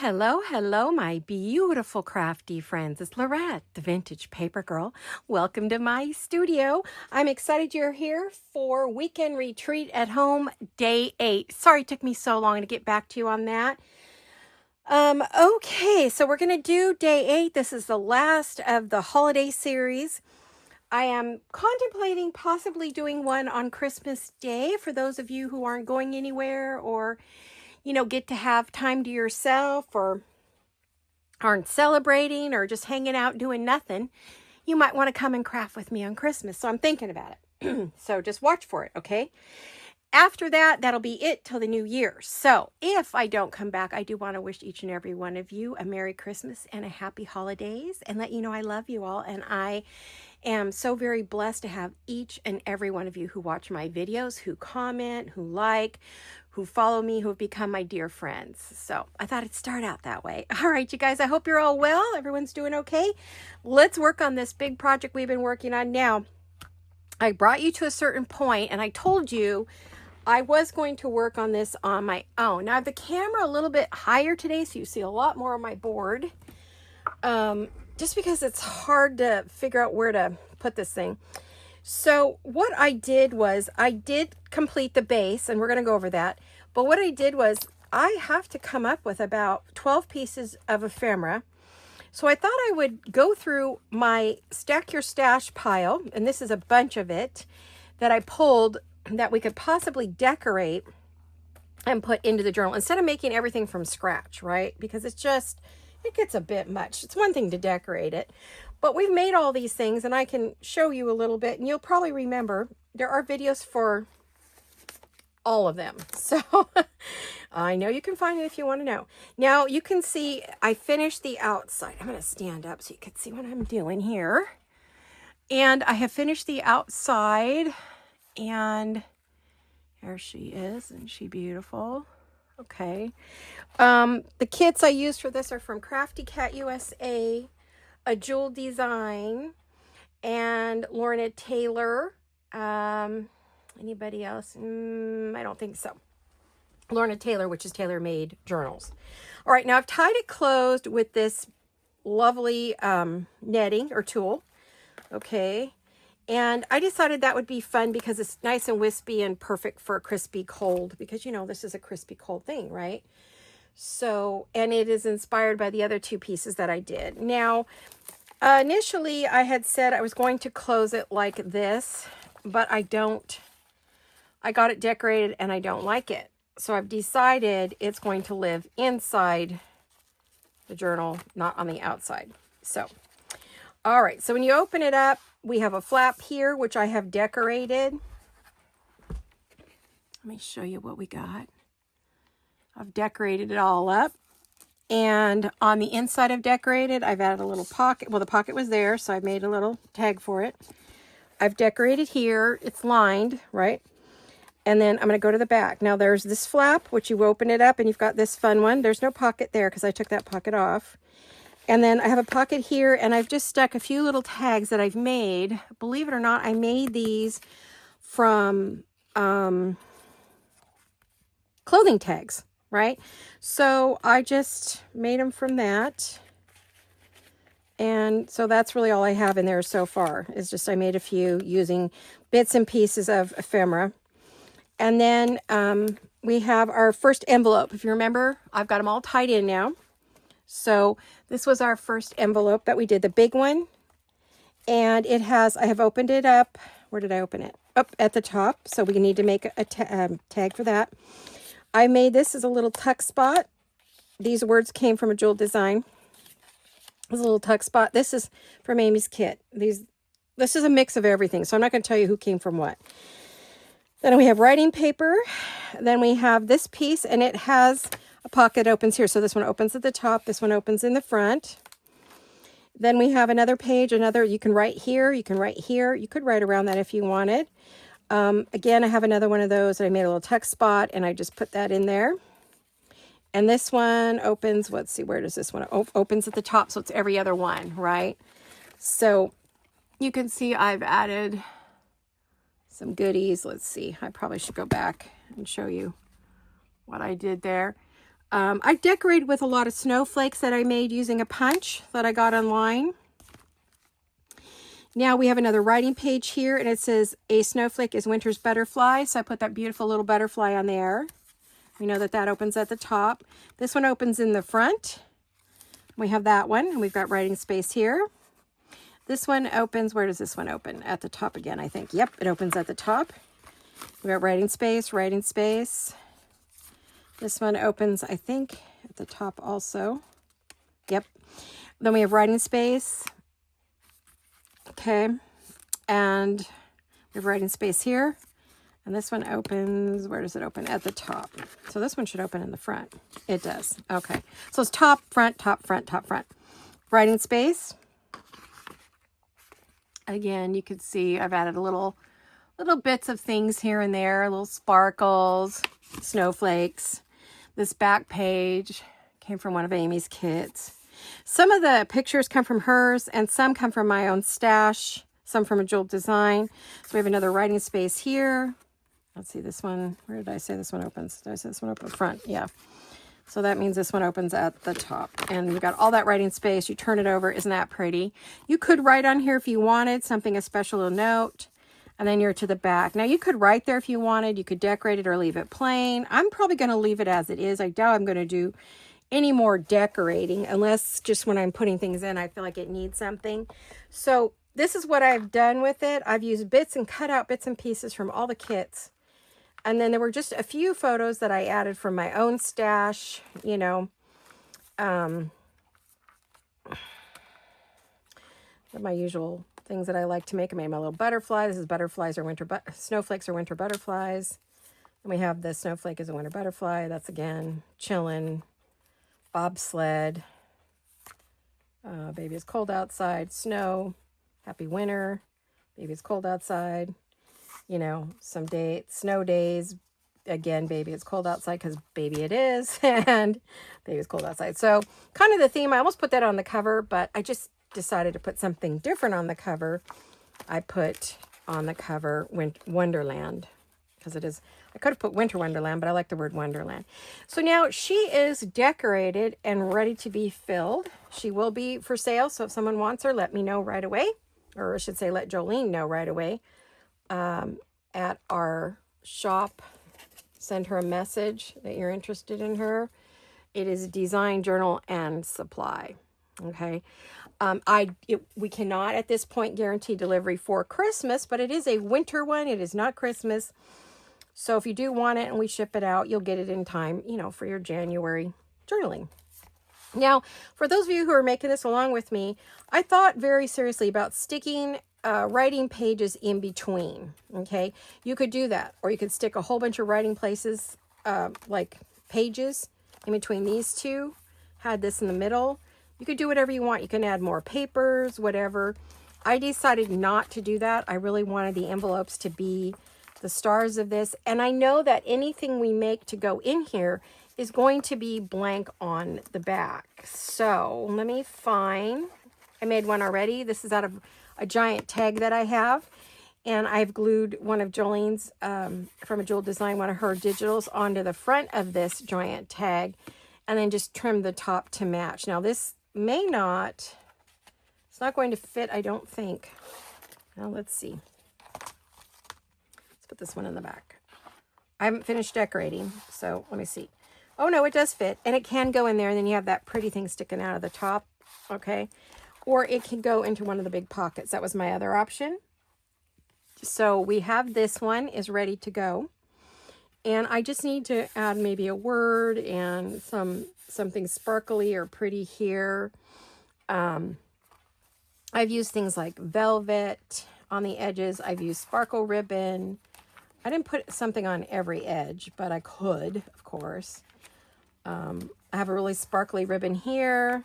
Hello, hello, my beautiful crafty friends. It's Laurette, the vintage paper girl. Welcome to my studio. I'm excited you're here for weekend retreat at home, day 8. Sorry it took me so long to get back to you on that. Okay, so we're going to do day 8. This is the last of the holiday series. I am contemplating possibly doing one on Christmas Day for those of you who aren't going anywhere or get to have time to yourself or aren't celebrating or just hanging out doing nothing. You might want to come and craft with me on Christmas. So I'm thinking about it. So just watch for it, okay? After that, that'll be it till the new year. So if I don't come back, I do want to wish each and every one of you a Merry Christmas and a Happy Holidays and let you know I love you all. And I am so very blessed to have each and every one of you who watch my videos, who comment, who like, who follow me, who have become my dear friends. So I thought it'd start out that way. All right, you guys, I hope you're all well. Everyone's doing okay. Let's work on this big project we've been working on now. I brought you to a certain point and I told you I was going to work on this on my own. Now I have the camera a little bit higher today, so you see a lot more of my board. Just because it's hard to figure out where to put this thing. So what I did was I did complete the base, and we're going to go over that. But what I did was I have to come up with about 12 pieces of ephemera. So I thought I would go through my Stack Your Stash pile, and this is a bunch of it that I pulled that we could possibly decorate and put into the journal instead of making everything from scratch, right? Because it gets a bit much. It's one thing to decorate it, but we've made all these things and I can show you a little bit and you'll probably remember there are videos for all of them. So I know you can find it if you want to know. Now you can see I finished the outside. I'm going to stand up so you can see what I'm doing here. And I have finished the outside and there she is. Isn't she beautiful? Okay. The kits I used for this are from Crafty Cat USA, A Jewel Design, and Laurette Chandler. Anybody else? I don't think so. Laurette Chandler, which is tailor-made journals. All right, now I've tied it closed with this lovely netting or tulle. Okay. And I decided that would be fun because it's nice and wispy and perfect for a crispy cold because, this is a crispy cold thing, right? So, and it is inspired by the other two pieces that I did. Now, initially I had said I was going to close it like this, but I got it decorated and I don't like it. So I've decided it's going to live inside the journal, not on the outside. So, all right. So when you open it up, we have a flap here, which I have decorated. Let me show you what we got. I've decorated it all up. And on the inside I've decorated, I've added a little pocket. Well, the pocket was there, so I made a little tag for it. I've decorated here. It's lined, right? And then I'm going to go to the back. Now there's this flap, which you open it up and you've got this fun one. There's no pocket there because I took that pocket off. And then I have a pocket here, and I've just stuck a few little tags that I've made. Believe it or not, I made these from clothing tags, right? So I just made them from that. And so that's really all I have in there so far, is just I made a few using bits and pieces of ephemera. And then we have our first envelope. If you remember, I've got them all tied in now. So this was our first envelope that we did, the big one. And I have opened it up. Where did I open it? Up at the top. So we need to make a tag for that. I made this as a little tuck spot. These words came from A Jewel Design. This is a little tuck spot. This is from Amy's kit. This is a mix of everything. So I'm not going to tell you who came from what. Then we have writing paper. Then we have this piece, and it has a pocket opens here. So this one opens at the top. This one opens in the front. Then we have another page, you can write here. You can write here. You could write around that if you wanted. Again, I have another one of those. I made a little text spot, and I just put that in there. And this one opens, let's see, where does this one opens at the top? So it's every other one, right? So you can see I've added some goodies. Let's see. I probably should go back and show you what I did there. I decorated with a lot of snowflakes that I made using a punch that I got online. Now we have another writing page here, and it says, a snowflake is winter's butterfly. So I put that beautiful little butterfly on there. We know that that opens at the top. This one opens in the front. We have that one, and we've got writing space here. This one opens, where does this one open? At the top again, I think. Yep, it opens at the top. We've got writing space, writing space. This one opens, I think, at the top also. Yep. Then we have writing space. Okay. And we have writing space here. And this one opens, where does it open? At the top. So this one should open in the front. It does. Okay. So it's top, front, top, front, top, front. Writing space. Again, you can see I've added little bits of things here and there, little sparkles, snowflakes. This back page came from one of Amy's kits. Some of the pictures come from hers, and some come from my own stash, some from a jewel design. So we have another writing space here. Let's see this one. Where did I say this one opens? Did I say this one opens front? Yeah. So that means this one opens at the top. And we've got all that writing space. You turn it over. Isn't that pretty? You could write on here if you wanted something, a special note. And then you're to the back. Now, you could write there if you wanted. You could decorate it or leave it plain. I'm probably going to leave it as it is. I doubt I'm going to do any more decorating, unless just when I'm putting things in, I feel like it needs something. So this is what I've done with it. I've used bits and cut out bits and pieces from all the kits. And then there were just a few photos that I added from my own stash, you know. My usual things that I like to make. I made my little butterfly. This is butterflies or snowflakes or winter butterflies. And we have the snowflake as a winter butterfly. That's again, chillin', bobsled, baby it's cold outside, snow, happy winter, baby it's cold outside, you know, some snow days, again, baby it's cold outside because baby it is, and baby it's cold outside. So kind of the theme, I almost put that on the cover, but I just decided to put something different on the cover. I put on the cover Wonderland, because it is, I could have put Winter Wonderland, but I like the word Wonderland. So now she is decorated and ready to be filled. She will be for sale, so if someone wants her, let me know right away. Or I should say, let Jolene know right away. At our shop, send her a message that you're interested in her. It is Design, Journal, and Supply. Okay. We cannot at this point guarantee delivery for Christmas, but it is a winter one. It is not Christmas. So if you do want it and we ship it out, you'll get it in time, you know, for your January journaling. Now, for those of you who are making this along with me, I thought very seriously about sticking writing pages in between. Okay. You could do that, or you could stick a whole bunch of writing places, like pages in between these two, had this in the middle. You could do whatever you want. You can add more papers, whatever. I decided not to do that. I really wanted the envelopes to be the stars of this. And I know that anything we make to go in here is going to be blank on the back. So let me find, I made one already. This is out of a giant tag that I have. And I've glued one of Jolene's, from a jewel design, one of her digitals onto the front of this giant tag. And then just trim the top to match. Now this may not, it's not going to fit, I don't think. Now let's see. Let's put this one in the back. I haven't finished decorating, so let me see. Oh no, it does fit, and it can go in there, and then you have that pretty thing sticking out of the top, okay? Or it can go into one of the big pockets. That was my other option. So we have this one is ready to go. And I just need to add maybe a word and something sparkly or pretty here. I've used things like velvet on the edges. I've used sparkle ribbon. I didn't put something on every edge, but I could, of course. I have a really sparkly ribbon here.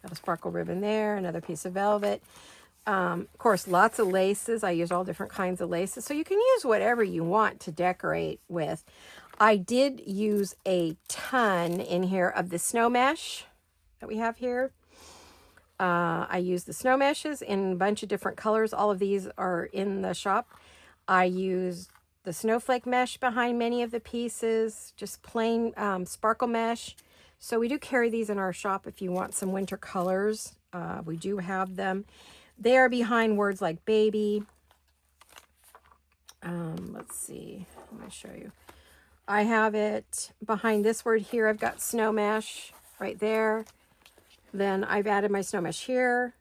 Got a sparkle ribbon there, another piece of velvet. Of course, lots of laces. I use all different kinds of laces. So you can use whatever you want to decorate with. I did use a ton in here of the snow mesh that we have here. I used the snow meshes in a bunch of different colors. All of these are in the shop. I used the snowflake mesh behind many of the pieces, just plain sparkle mesh. So we do carry these in our shop if you want some winter colors. We do have them. They are behind words like baby. Let's see. Let me show you. I have it behind this word here. I've got snow mesh right there. Then I've added my snow mesh here.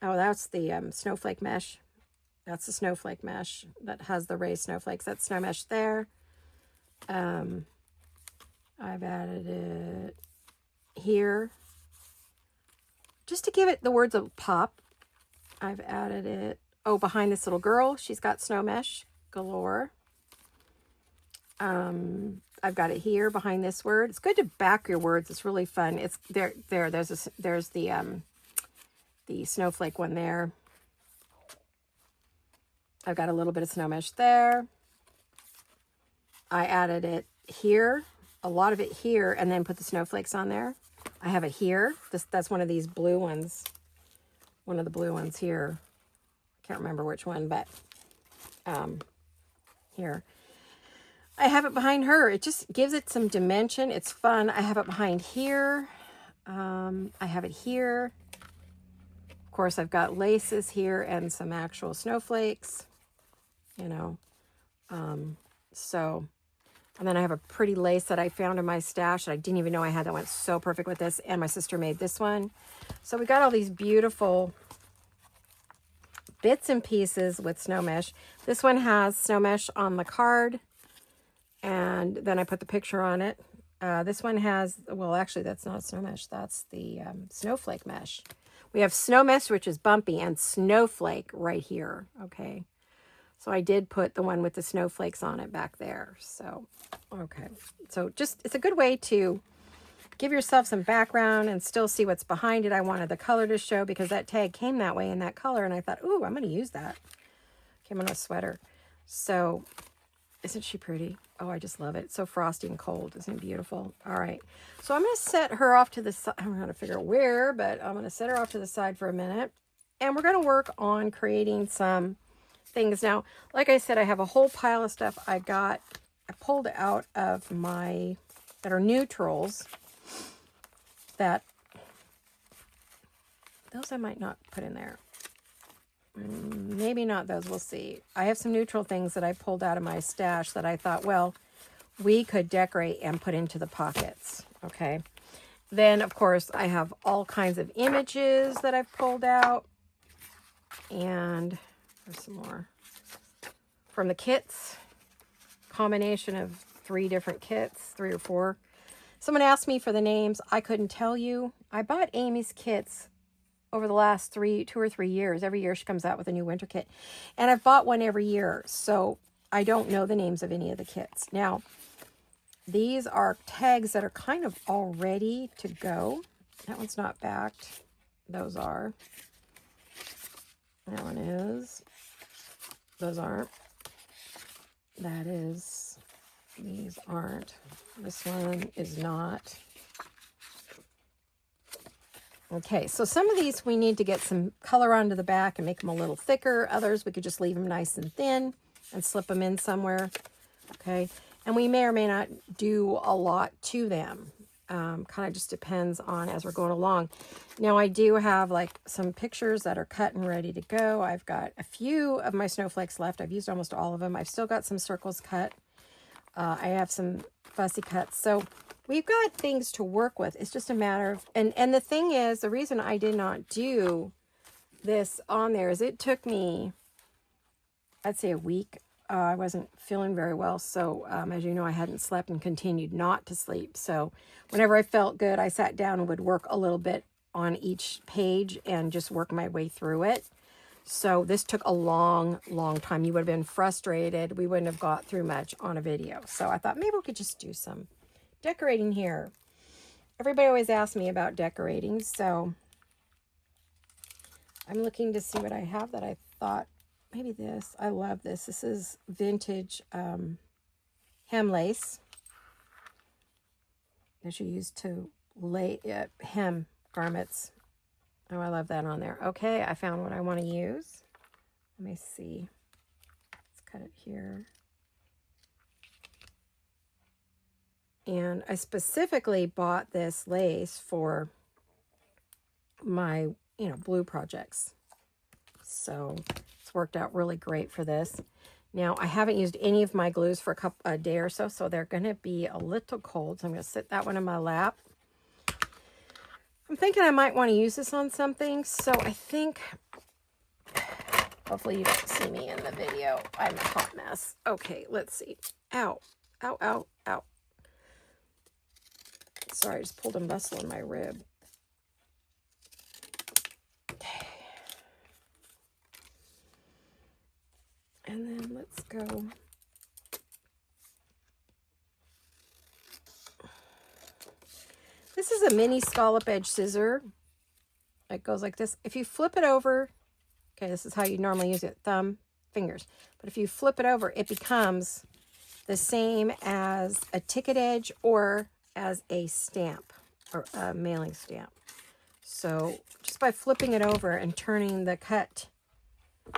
Oh, that's the snowflake mesh. That's the snowflake mesh that has the raised snowflakes. That's snow mesh there. I've added it here just to give it the words of pop. I've added it, oh, behind this little girl. She's got snow mesh galore. I've got it here behind this word. It's good to back your words. It's really fun. It's there. There's the snowflake one there. I've got a little bit of snow mesh there. I added it here, a lot of it here, and then put the snowflakes on there. I have it here. That's one of these blue ones. One of the blue ones here. I can't remember which one, but here. I have it behind her. It just gives it some dimension. It's fun. I have it behind here. I have it here. Of course, I've got laces here and some actual snowflakes, you know. And then I have a pretty lace that I found in my stash that I didn't even know I had that went so perfect with this. And my sister made this one. So we got all these beautiful bits and pieces with snow mesh. This one has snow mesh on the card. And then I put the picture on it. This one has, well, actually, that's not snow mesh. That's the snowflake mesh. We have snow mesh, which is bumpy, and snowflake right here. Okay. So I did put the one with the snowflakes on it back there. So, okay. So just, it's a good way to give yourself some background and still see what's behind it. I wanted the color to show because that tag came that way in that color. And I thought, ooh, I'm going to use that. Came on a sweater. So isn't she pretty? Oh, I just love it. It's so frosty and cold. Isn't it beautiful? All right. So I'm going to set her off to the side. I don't know how to figure out where, but I'm going to set her off to the side for a minute. And we're going to work on creating some things. Now, like I said, I have a whole pile of stuff I pulled out of my, that are neutrals, that those I might not put in there. Maybe not those, we'll see. I have some neutral things that I pulled out of my stash that I thought, well, we could decorate and put into the pockets, okay? Then, of course, I have all kinds of images that I've pulled out. And there's some more from the kits. Combination of 3 different kits, 3 or 4. Someone asked me for the names. I couldn't tell you. I bought Amy's kits over the last 2 or 3 years. Every year she comes out with a new winter kit. And I've bought one every year. So I don't know the names of any of the kits. Now, these are tags that are kind of all ready to go. That one's not backed. Those are. That one is. Those aren't. That is. These aren't. This one is not. Okay, so some of these we need to get some color onto the back and make them a little thicker. Others we could just leave them nice and thin and slip them in somewhere. Okay, and we may or may not do a lot to them. Kind of just depends on as we're going along. Now I do have like some pictures that are cut and ready to go. I've got a few of my snowflakes left. I've used almost all of them. I've still got some circles cut. I have some fussy cuts. So we've got things to work with. It's just a matter of, and the thing is, the reason I did not do this on there is it took me, I'd say a week. I wasn't feeling very well. So as you know, I hadn't slept and continued not to sleep. So whenever I felt good, I sat down and would work a little bit on each page and just work my way through it. So this took a long, long time. You would have been frustrated. We wouldn't have got through much on a video. So I thought maybe we could just do some decorating here. Everybody always asks me about decorating. So I'm looking to see what I have that I thought, maybe this. I love this. This is vintage hem lace that you use to hem garments. Oh, I love that on there. Okay, I found what I want to use. Let me see. Let's cut it here. And I specifically bought this lace for my, blue projects. So it's worked out really great for this. Now, I haven't used any of my glues for a day or so, so they're going to be a little cold. So I'm going to sit that one in my lap. I'm thinking I might want to use this on something. So I think, hopefully you don't see me in the video. I'm a hot mess. Okay, let's see. Ow, ow, ow, ow. Sorry, I just pulled a muscle in my rib. Okay. And then let's go. This is a mini scallop edge scissor. It goes like this. If you flip it over, okay, this is how you normally use it, thumb, fingers. But if you flip it over, it becomes the same as a ticket edge or as a stamp or a mailing stamp. So just by flipping it over and turning the cut,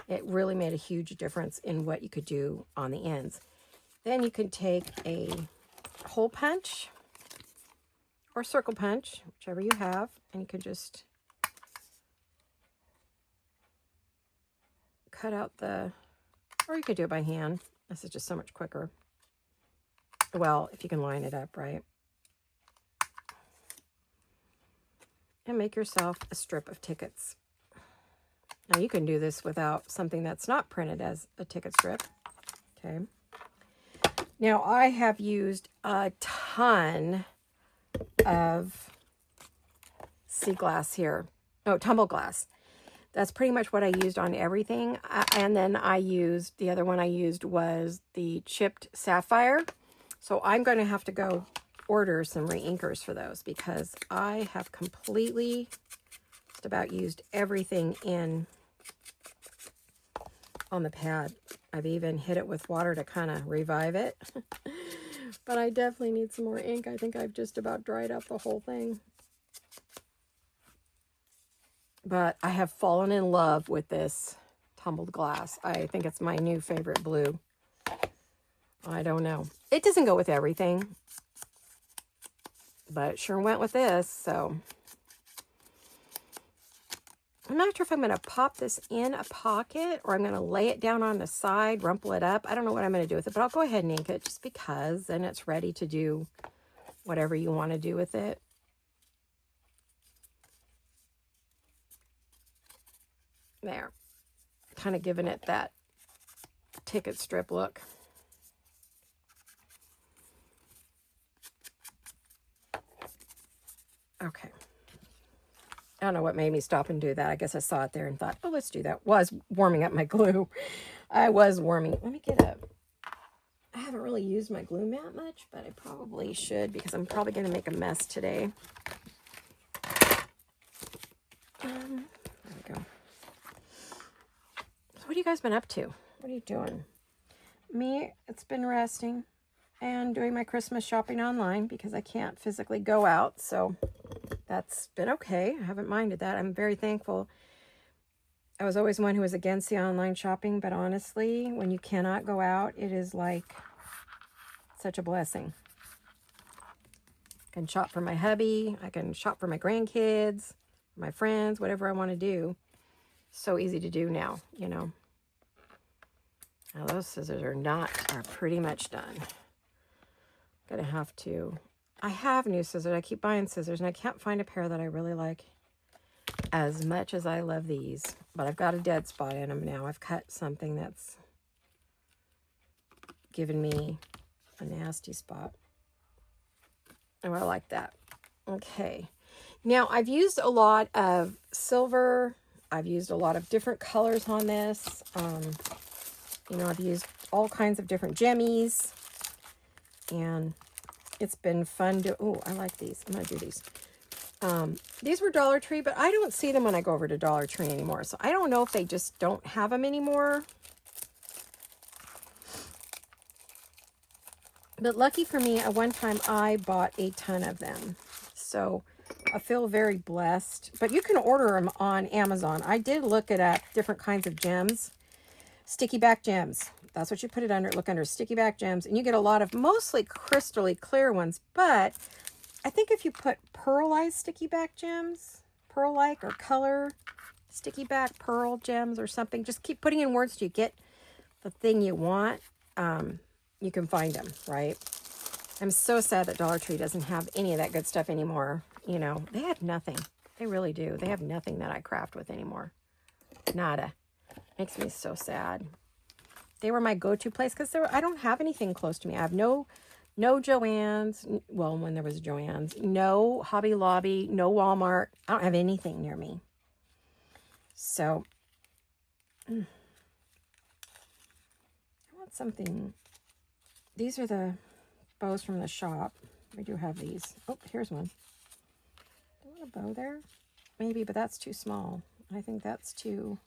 it really made a huge difference in what you could do on the ends. Then you can take a hole punch or circle punch, whichever you have, and you can just cut out or you could do it by hand. This is just so much quicker. Well, if you can line it up right. And make yourself a strip of tickets. Now you can do this without something that's not printed as a ticket strip. Okay. Now I have used a ton of sea glass here. No, tumble glass. That's pretty much what I used on everything. And then the other one I used was the chipped sapphire. So I'm going to have to go order some re-inkers for those because I have completely just about used everything on the pad. I've even hit it with water to kind of revive it. But I definitely need some more ink. I think I've just about dried up the whole thing. But I have fallen in love with this tumbled glass. I think it's my new favorite blue. I don't know. It doesn't go with everything, but it sure went with this, so. I'm not sure if I'm going to pop this in a pocket or I'm going to lay it down on the side, rumple it up. I don't know what I'm going to do with it, but I'll go ahead and ink it just because then it's ready to do whatever you want to do with it. There. Kind of giving it that ticket strip look. Okay. I don't know what made me stop and do that. I guess I saw it there and thought, oh, let's do that. Was warming up my glue. I was warming. Let me get up. I haven't really used my glue mat much, but I probably should because I'm probably going to make a mess today. There we go. So what have you guys been up to? What are you doing? Me, it's been resting and doing my Christmas shopping online because I can't physically go out. So that's been okay. I haven't minded that. I'm very thankful. I was always one who was against the online shopping, but honestly, when you cannot go out, it is like such a blessing. I can shop for my hubby. I can shop for my grandkids, my friends, whatever I want to do. So easy to do now, you know. Now those scissors are pretty much done. Gonna have to. I have new scissors. I keep buying scissors, and I can't find a pair that I really like as much as I love these. But I've got a dead spot in them now. I've cut something that's given me a nasty spot. Oh, I like that. Okay. Now, I've used a lot of silver. I've used a lot of different colors on this. I've used all kinds of different gemmies. And it's been fun to, oh, I like these. I'm going to do these. These were Dollar Tree, but I don't see them when I go over to Dollar Tree anymore. So I don't know if they just don't have them anymore. But lucky for me, at one time I bought a ton of them. So I feel very blessed. But you can order them on Amazon. I did look at different kinds of gems. Sticky back gems. That's what you put it under. Look under Sticky Back Gems. And you get a lot of mostly crystally clear ones. But I think if you put pearlized Sticky Back Gems, pearl-like or color Sticky Back Pearl Gems or something, just keep putting in words till you get the thing you want. You can find them, right? I'm so sad that Dollar Tree doesn't have any of that good stuff anymore. You know, they have nothing. They really do. They have nothing that I craft with anymore. Nada. Makes me so sad. They were my go-to place because I don't have anything close to me. I have no Joann's. Well, when there was Joann's. No Hobby Lobby. No Walmart. I don't have anything near me. So, I want something. These are the bows from the shop. We do have these. Oh, here's one. Do I want a bow there? Maybe, but that's too small. I think that's too...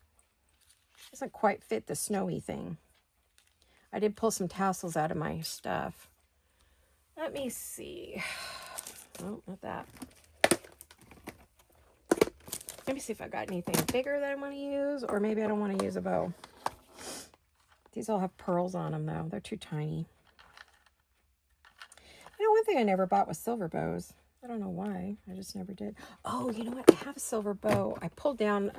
doesn't quite fit the snowy thing. I did pull some tassels out of my stuff. Let me see. Oh, not that. Let me see if I got anything bigger that I want to use, or maybe I don't want to use a bow. These all have pearls on them, though. They're too tiny. You know, one thing I never bought was silver bows. I don't know why. I just never did. Oh, you know what? I have a silver bow. I pulled down...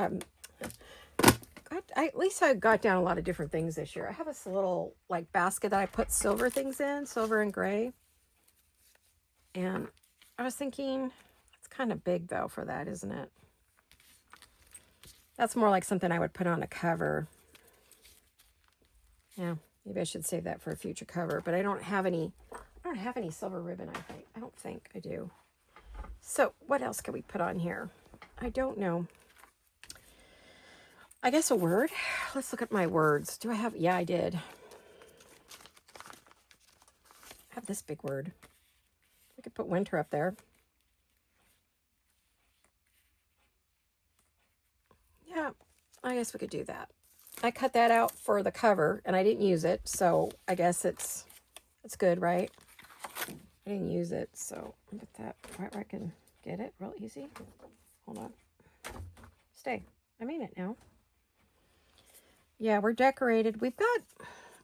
at least I got down a lot of different things this year. I have this little like basket that I put silver things in, silver and gray. And I was thinking, it's kind of big though for that, isn't it? That's more like something I would put on a cover. Yeah, maybe I should save that for a future cover. But I don't have any silver ribbon, I don't think I do. So what else can we put on here? I don't know. I guess a word. Let's look at my words. Do I have... yeah, I did. I have this big word. I could put winter up there. Yeah, I guess we could do that. I cut that out for the cover, and I didn't use it, so I guess it's good, right? I didn't use it, so look at that. Right where I can get it real easy. Hold on. Stay. I mean it now. Yeah, we're decorated. We've got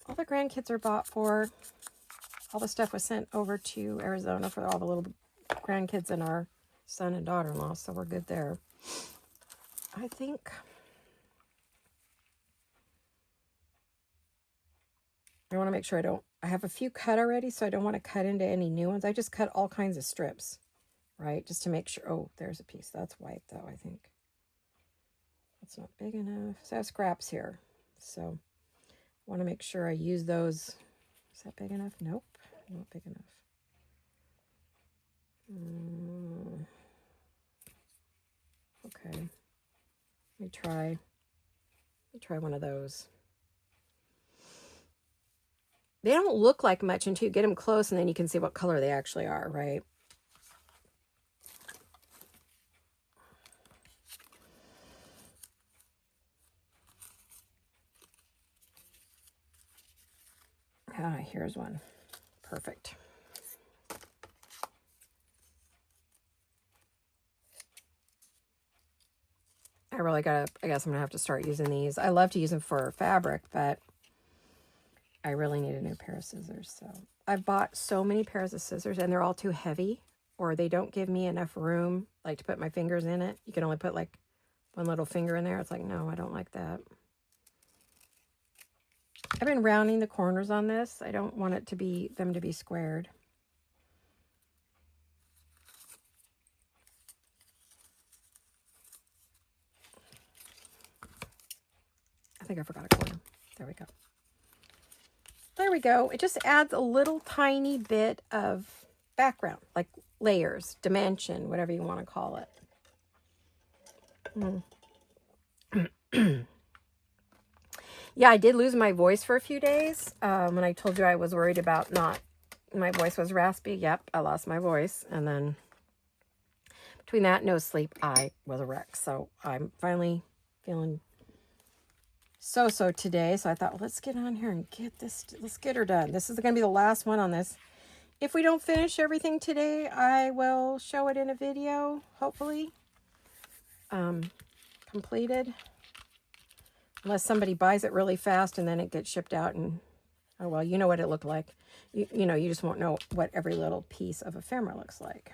all the grandkids are bought for. All the stuff was sent over to Arizona for all the little grandkids and our son and daughter-in-law, so we're good there. I think I want to make sure I have a few cut already, so I don't want to cut into any new ones. I just cut all kinds of strips, right? Just to make sure. Oh, there's a piece. That's white, though, I think. That's not big enough. So I have scraps here. So I want to make sure I use those. Is that big enough? Nope, not big enough. Okay. Let me try one of those. They don't look like much until you get them close, and then you can see what color they actually are, right? Ah, here's one. Perfect. I guess I'm gonna have to start using these. I love to use them for fabric, but I really need a new pair of scissors. So I've bought so many pairs of scissors, and they're all too heavy, or they don't give me enough room, like to put my fingers in it. You can only put like one little finger in there. It's like, no, I don't like that. I've been rounding the corners on this. I don't want it to be them to be squared. I think I forgot a corner. There we go. There we go. It just adds a little tiny bit of background, like layers, dimension, whatever you want to call it. Yeah, I did lose my voice for a few days. When I told you I was worried about my voice was raspy. Yep, I lost my voice. And then between that and no sleep, I was a wreck. So I'm finally feeling so today. So I thought, well, let's get on here and let's get her done. This is going to be the last one on this. If we don't finish everything today, I will show it in a video, hopefully. Completed. Unless somebody buys it really fast and then it gets shipped out and Oh, well, you know what it looked like. You know, you just won't know what every little piece of ephemera looks like.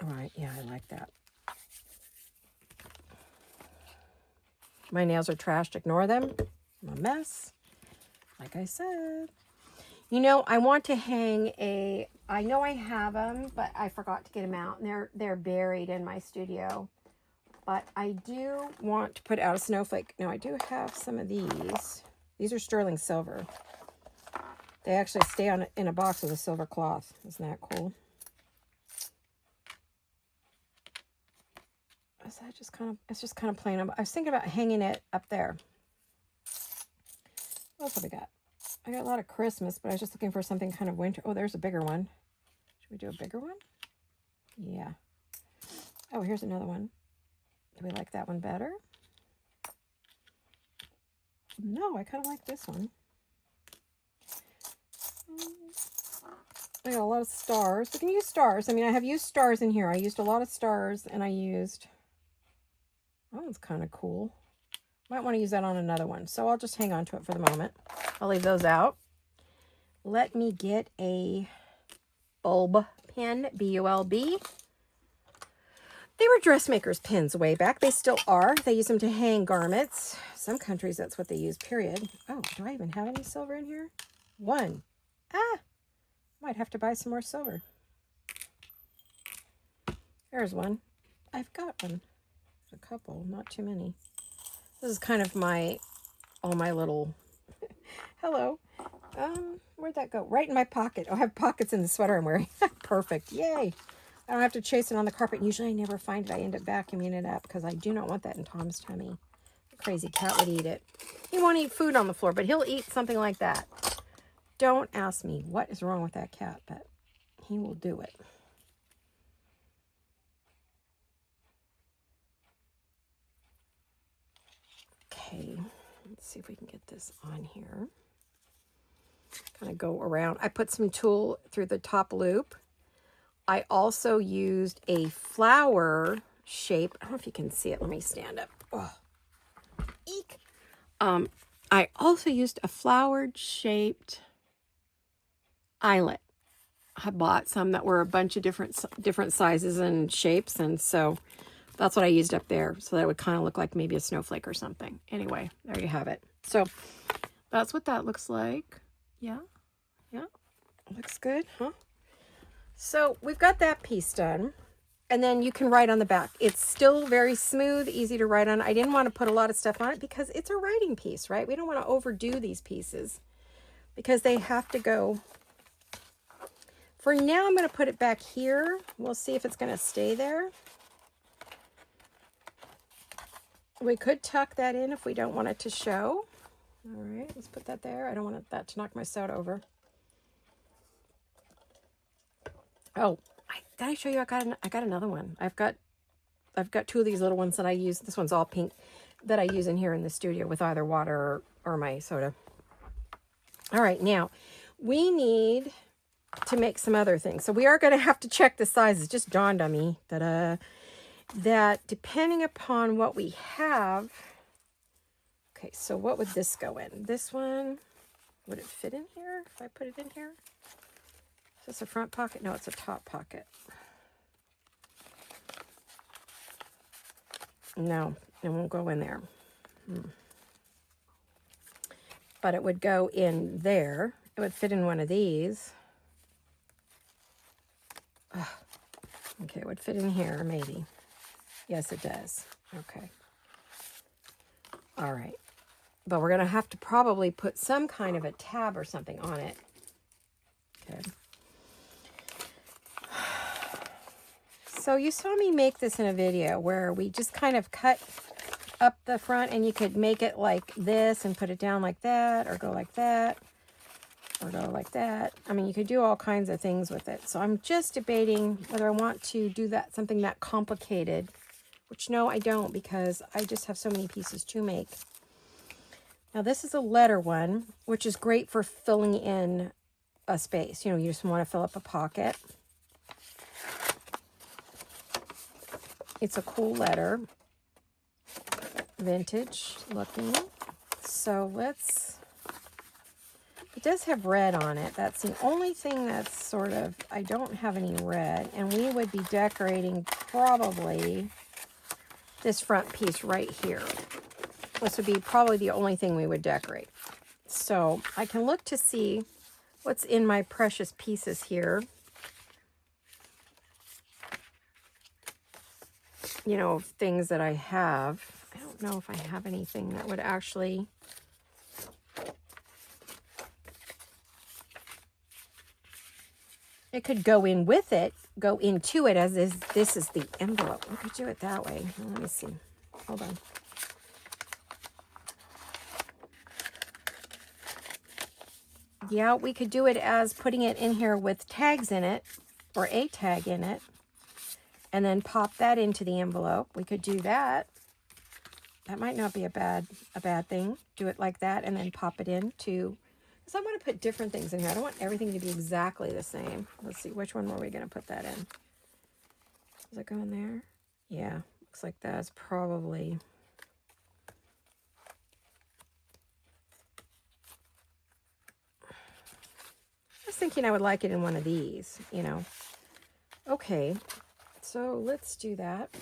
All right, yeah, I like that. My nails are trashed. Ignore them. I'm a mess. Like I said. You know, I want to hang a... I know I have them, but I forgot to get them out. And they're buried in my studio. But I do want to put out a snowflake. Now, I do have some of these. These are sterling silver. They actually stay on in a box with a silver cloth. Isn't that cool? Is that just kind of... It's just kind of plain. I was thinking about hanging it up there. What else have I got? I got a lot of Christmas, but I was just looking for something kind of winter. Oh, there's a bigger one. Should we do a bigger one? Yeah. Oh, here's another one. Do we like that one better? No, I kind of like this one. I got a lot of stars. We can use stars. I mean, I have used stars in here. I used a lot of stars, and I used... Oh, it's kind of cool. Might want to use that on another one. So I'll just hang on to it for the moment. I'll leave those out. Let me get a bulb pin, B-U-L-B. They were dressmakers' pins way back. They still are. They use them to hang garments. Some countries, that's what they use, period. Oh, do I even have any silver in here? One. Ah, might have to buy some more silver. There's one. I've got one. There's a couple, not too many. This is kind of all my little, hello. Where'd that go? Right in my pocket. Oh, I have pockets in the sweater I'm wearing. Perfect. Yay. I don't have to chase it on the carpet. Usually I never find it. I end up vacuuming it up because I do not want that in Tom's tummy. The crazy cat would eat it. He won't eat food on the floor, but he'll eat something like that. Don't ask me what is wrong with that cat, but he will do it. Okay, let's see if we can get this on here. Kind of go around. I put some tulle through the top loop. I also used a flower shape. I don't know if you can see it. Let me stand up. Oh. Eek. I also used a flowered shaped eyelet. I bought some that were a bunch of different sizes and shapes, and so that's what I used up there, so that it would kind of look like maybe a snowflake or something. Anyway, there you have it. So that's what that looks like. Yeah, looks good, huh? So we've got that piece done, and then you can write on the back. It's still very smooth, easy to write on. I didn't want to put a lot of stuff on it because it's a writing piece, right? We don't want to overdo these pieces because they have to go. For now, I'm going to put it back here. We'll see if it's going to stay there. We could tuck that in if we don't want it to show. All right, let's put that there. I don't want that to knock my soda over. Oh, did I show you? I got another one. I've got two of these little ones that I use. This one's all pink that I use in here in the studio with either water or my soda. All right, now we need to make some other things. So we are going to have to check the sizes. Just dawned on me that depending upon what we have. Okay, so what would this go in? This one, would it fit in here if I put it in here? Is this a front pocket? No, it's a top pocket. No, it won't go in there. But it would go in there. It would fit in one of these. Okay, it would fit in here, maybe. Yes, it does. Okay. All right. But we're going to have to probably put some kind of a tab or something on it. Okay. So you saw me make this in a video where we just kind of cut up the front, and you could make it like this and put it down like that, or go like that, or go like that. I mean, you could do all kinds of things with it. So I'm just debating whether I want to do that, something that complicated, which no, I don't, because I just have so many pieces to make. Now this is a letter one, which is great for filling in a space. You know, you just want to fill up a pocket. It's a cool letter. vintage looking. So let's, it does have red on it. That's the only thing that's sort of, I don't have any red. And we would be decorating probably this front piece right here. This would be probably the only thing we would decorate. So I can look to see what's in my precious pieces here. You know, things that I have. I don't know if I have anything that would actually... It could go in with it, go into it as is. This is the envelope. We could do it that way. Let me see. Hold on. Yeah, we could do it as putting it in here with tags in it, or a tag in it, and then pop that into the envelope. We could do that. That might not be a bad thing. Do it like that and then pop it into, because I want to put different things in here. I don't want everything to be exactly the same. Let's see, which one were we going to put that in? Does it go in there? Yeah, looks like that's probably... I was thinking I would like it in one of these, you know. Okay, so let's do that.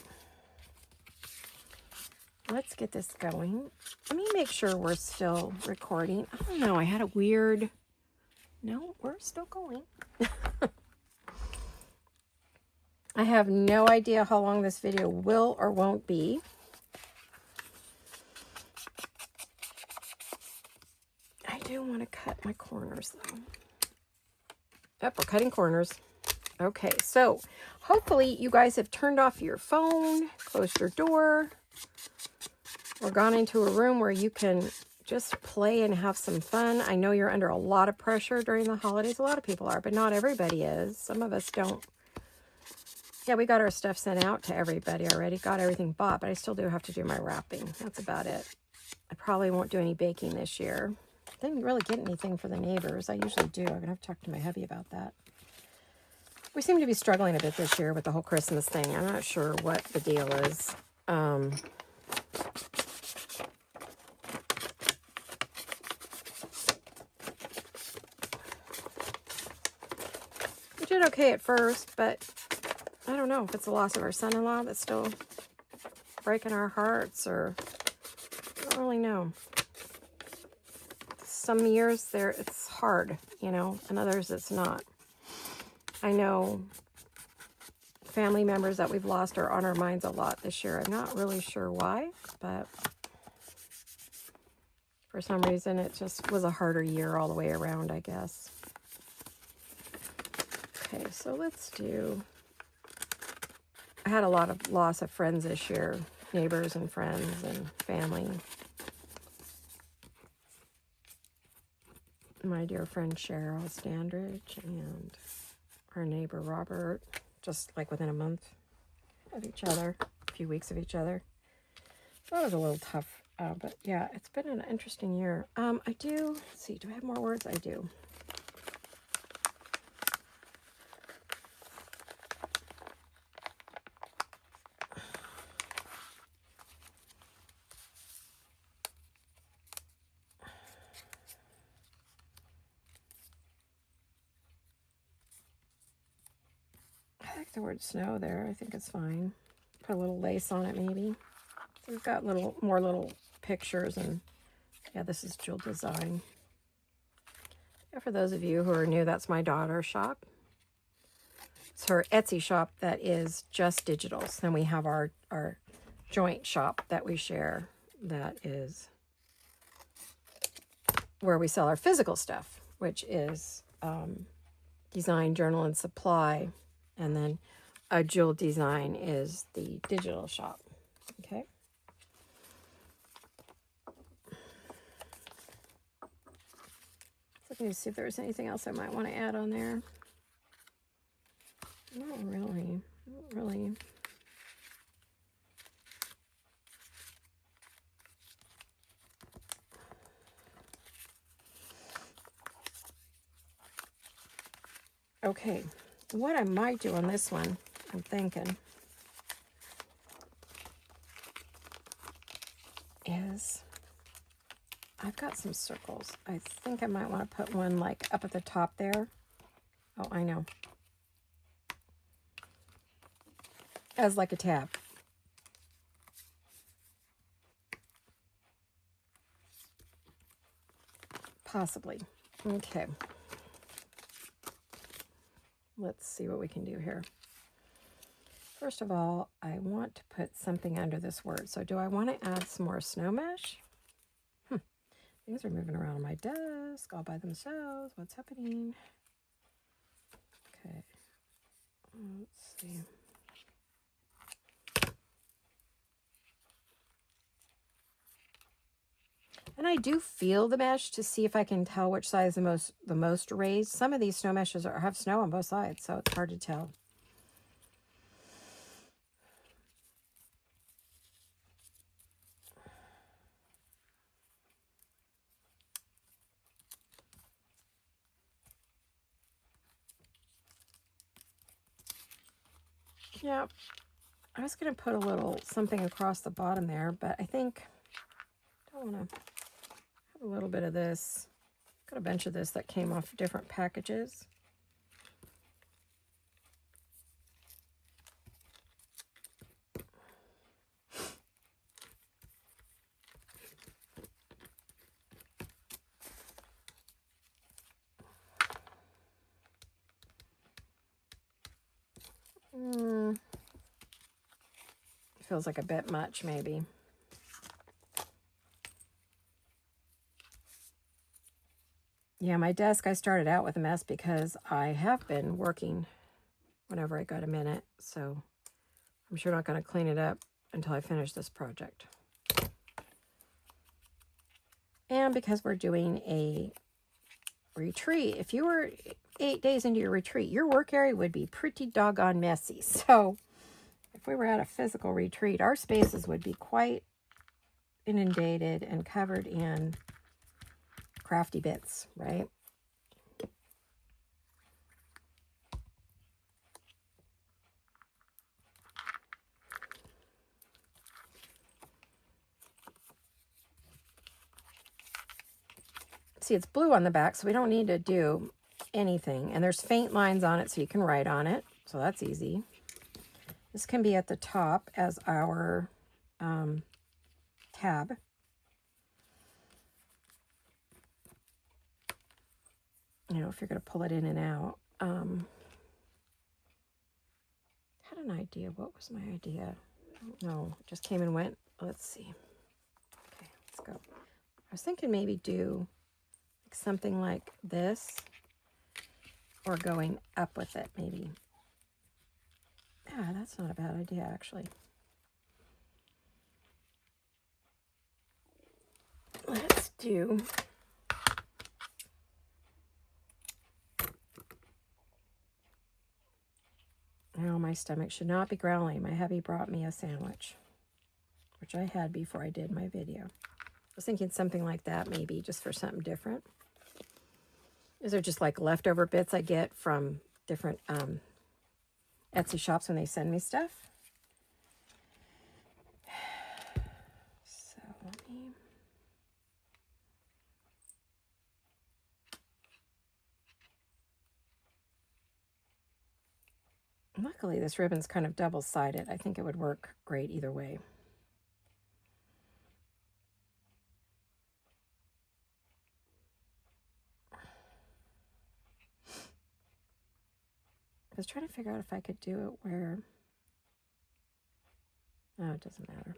Let's get this going. Let me make sure we're still recording. I don't know, I had a weird... No, we're still going. I have no idea how long this video will or won't be. I do want to cut my corners though. Yep, we're cutting corners. Okay, so hopefully you guys have turned off your phone, closed your door, or gone into a room where you can just play and have some fun. I know you're under a lot of pressure during the holidays. A lot of people are, but not everybody is. Some of us don't. Yeah, we got our stuff sent out to everybody already. Got everything bought, but I still do have to do my wrapping. That's about it. I probably won't do any baking this year. Didn't really get anything for the neighbors. I usually do. I'm going to have to talk to my hubby about that. We seem to be struggling a bit this year with the whole Christmas thing. I'm not sure what the deal is. We did okay at first, but I don't know if it's the loss of our son-in-law that's still breaking our hearts, or I don't really know. Some years it's hard, you know, and others it's not. I know family members that we've lost are on our minds a lot this year. I'm not really sure why, but for some reason it just was a harder year all the way around, I guess. Okay, so let's do... I had a lot of loss of friends this year, neighbors and friends and family. My dear friend Cheryl Standridge and our neighbor Robert, just like within a month of each other, a few weeks of each other. So that was a little tough, but yeah, it's been an interesting year. I do, let's see, do I have more words? I do. I like the word snow there. I think it's fine. Put a little lace on it maybe. We've got more little pictures, and yeah, this is Jewel Design. Yeah, for those of you who are new, that's my daughter's shop. It's her Etsy shop that is just digitals. Then we have our joint shop that we share that is where we sell our physical stuff, which is Design, Journal, and Supply. And then a Jewel Design is the digital shop. Okay. Looking to see if there's anything else I might want to add on there. Not really. Not really. Okay. What I might do on this one, I'm thinking. is, I've got some circles. I think I might want to put one like up at the top there. Oh, I know. As like a tab. Possibly. Okay. Let's see what we can do here. First of all, I want to put something under this word. So do I want to add some more snow mesh? Things are moving around on my desk all by themselves. What's happening? Okay. Let's see. And I do feel the mesh to see if I can tell which side is the most raised. Some of these snow meshes have snow on both sides, so it's hard to tell. Yeah, I was going to put a little something across the bottom there, but I think I don't want to have a little bit of this. Got a bunch of this that came off different packages. Feels like a bit much, maybe. Yeah, my desk, I started out with a mess because I have been working whenever I got a minute, so I'm sure not going to clean it up until I finish this project. And because we're doing a retreat, if you were 8 days into your retreat, your work area would be pretty doggone messy. So if we were at a physical retreat, our spaces would be quite inundated and covered in crafty bits, right? See, it's blue on the back, so we don't need to do anything. And there's faint lines on it, so you can write on it. So that's easy. This can be at the top as our tab. You know, if you're going to pull it in and out. Had an idea. What was my idea? I don't know. It just came and went. Let's see. Okay, let's go. I was thinking maybe do something like this, or going up with it, maybe. Yeah, that's not a bad idea, actually. Let's do... Now my stomach should not be growling. My hubby brought me a sandwich, which I had before I did my video. I was thinking something like that, maybe, just for something different. These are just like leftover bits I get from different Etsy shops when they send me stuff. So let me... Luckily, this ribbon's kind of double-sided. I think it would work great either way. I was trying to figure out if I could do it where... Oh, it doesn't matter.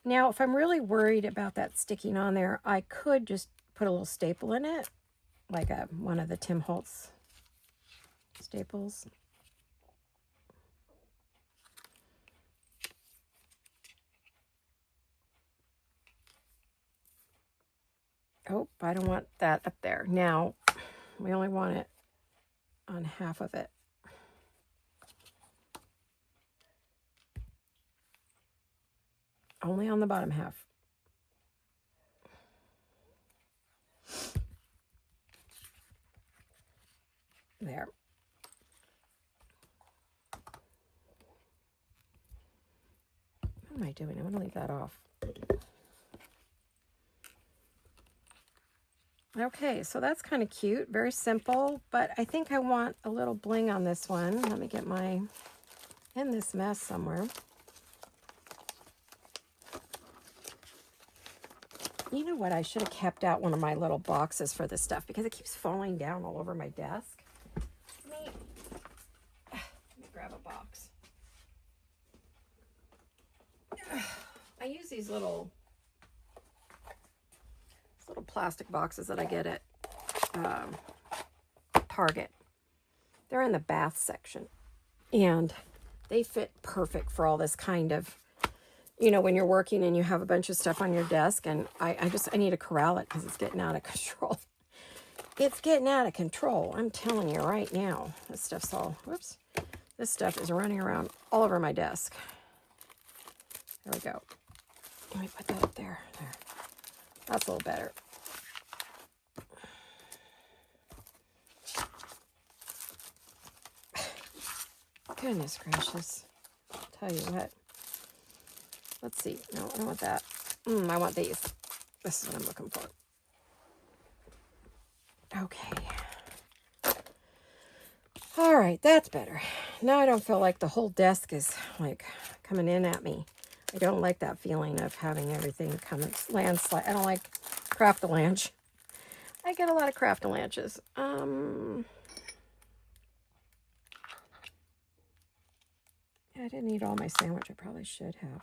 Now, if I'm really worried about that sticking on there, I could just put a little staple in it, like one of the Tim Holtz staples. Oh, I don't want that up there. Now, we only want it on half of it. Only on the bottom half. There. am I doing? I'm going to leave that off. Okay, so that's kind of cute. Very simple, but I think I want a little bling on this one. Let me get my, in this mess somewhere. You know what? I should have kept out one of my little boxes for this stuff because it keeps falling down all over my desk. Let me grab a box. I use these little plastic boxes that I get at Target. They're in the bath section, and they fit perfect for all this kind of, you know, when you're working and you have a bunch of stuff on your desk, and I need to corral it because it's getting out of control. It's getting out of control. I'm telling you right now. This stuff's all, whoops. This stuff is running around all over my desk. There we go. Let me put that up there. There. That's a little better. Goodness gracious. I'll tell you what. Let's see. No, I don't want that. I want these. This is what I'm looking for. Okay. All right, that's better. Now I don't feel like the whole desk is like coming in at me. I don't like that feeling of having everything come and landslide. I don't like craft-a-lanch. I get a lot of craft-a-lanches. I didn't eat all my sandwich. I probably should have.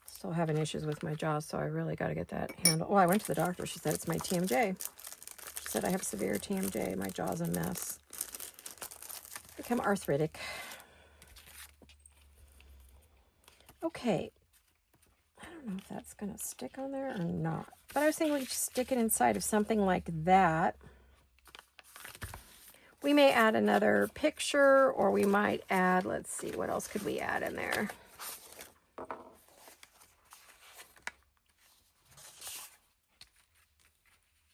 Still having issues with my jaw, so I really got to get that handled. Well, I went to the doctor. She said it's my TMJ. She said I have severe TMJ. My jaw's a mess. Become arthritic. Okay. I don't know if that's going to stick on there or not. But I was thinking we could stick it inside of something like that. We may add another picture, or we might add, let's see, what else could we add in there?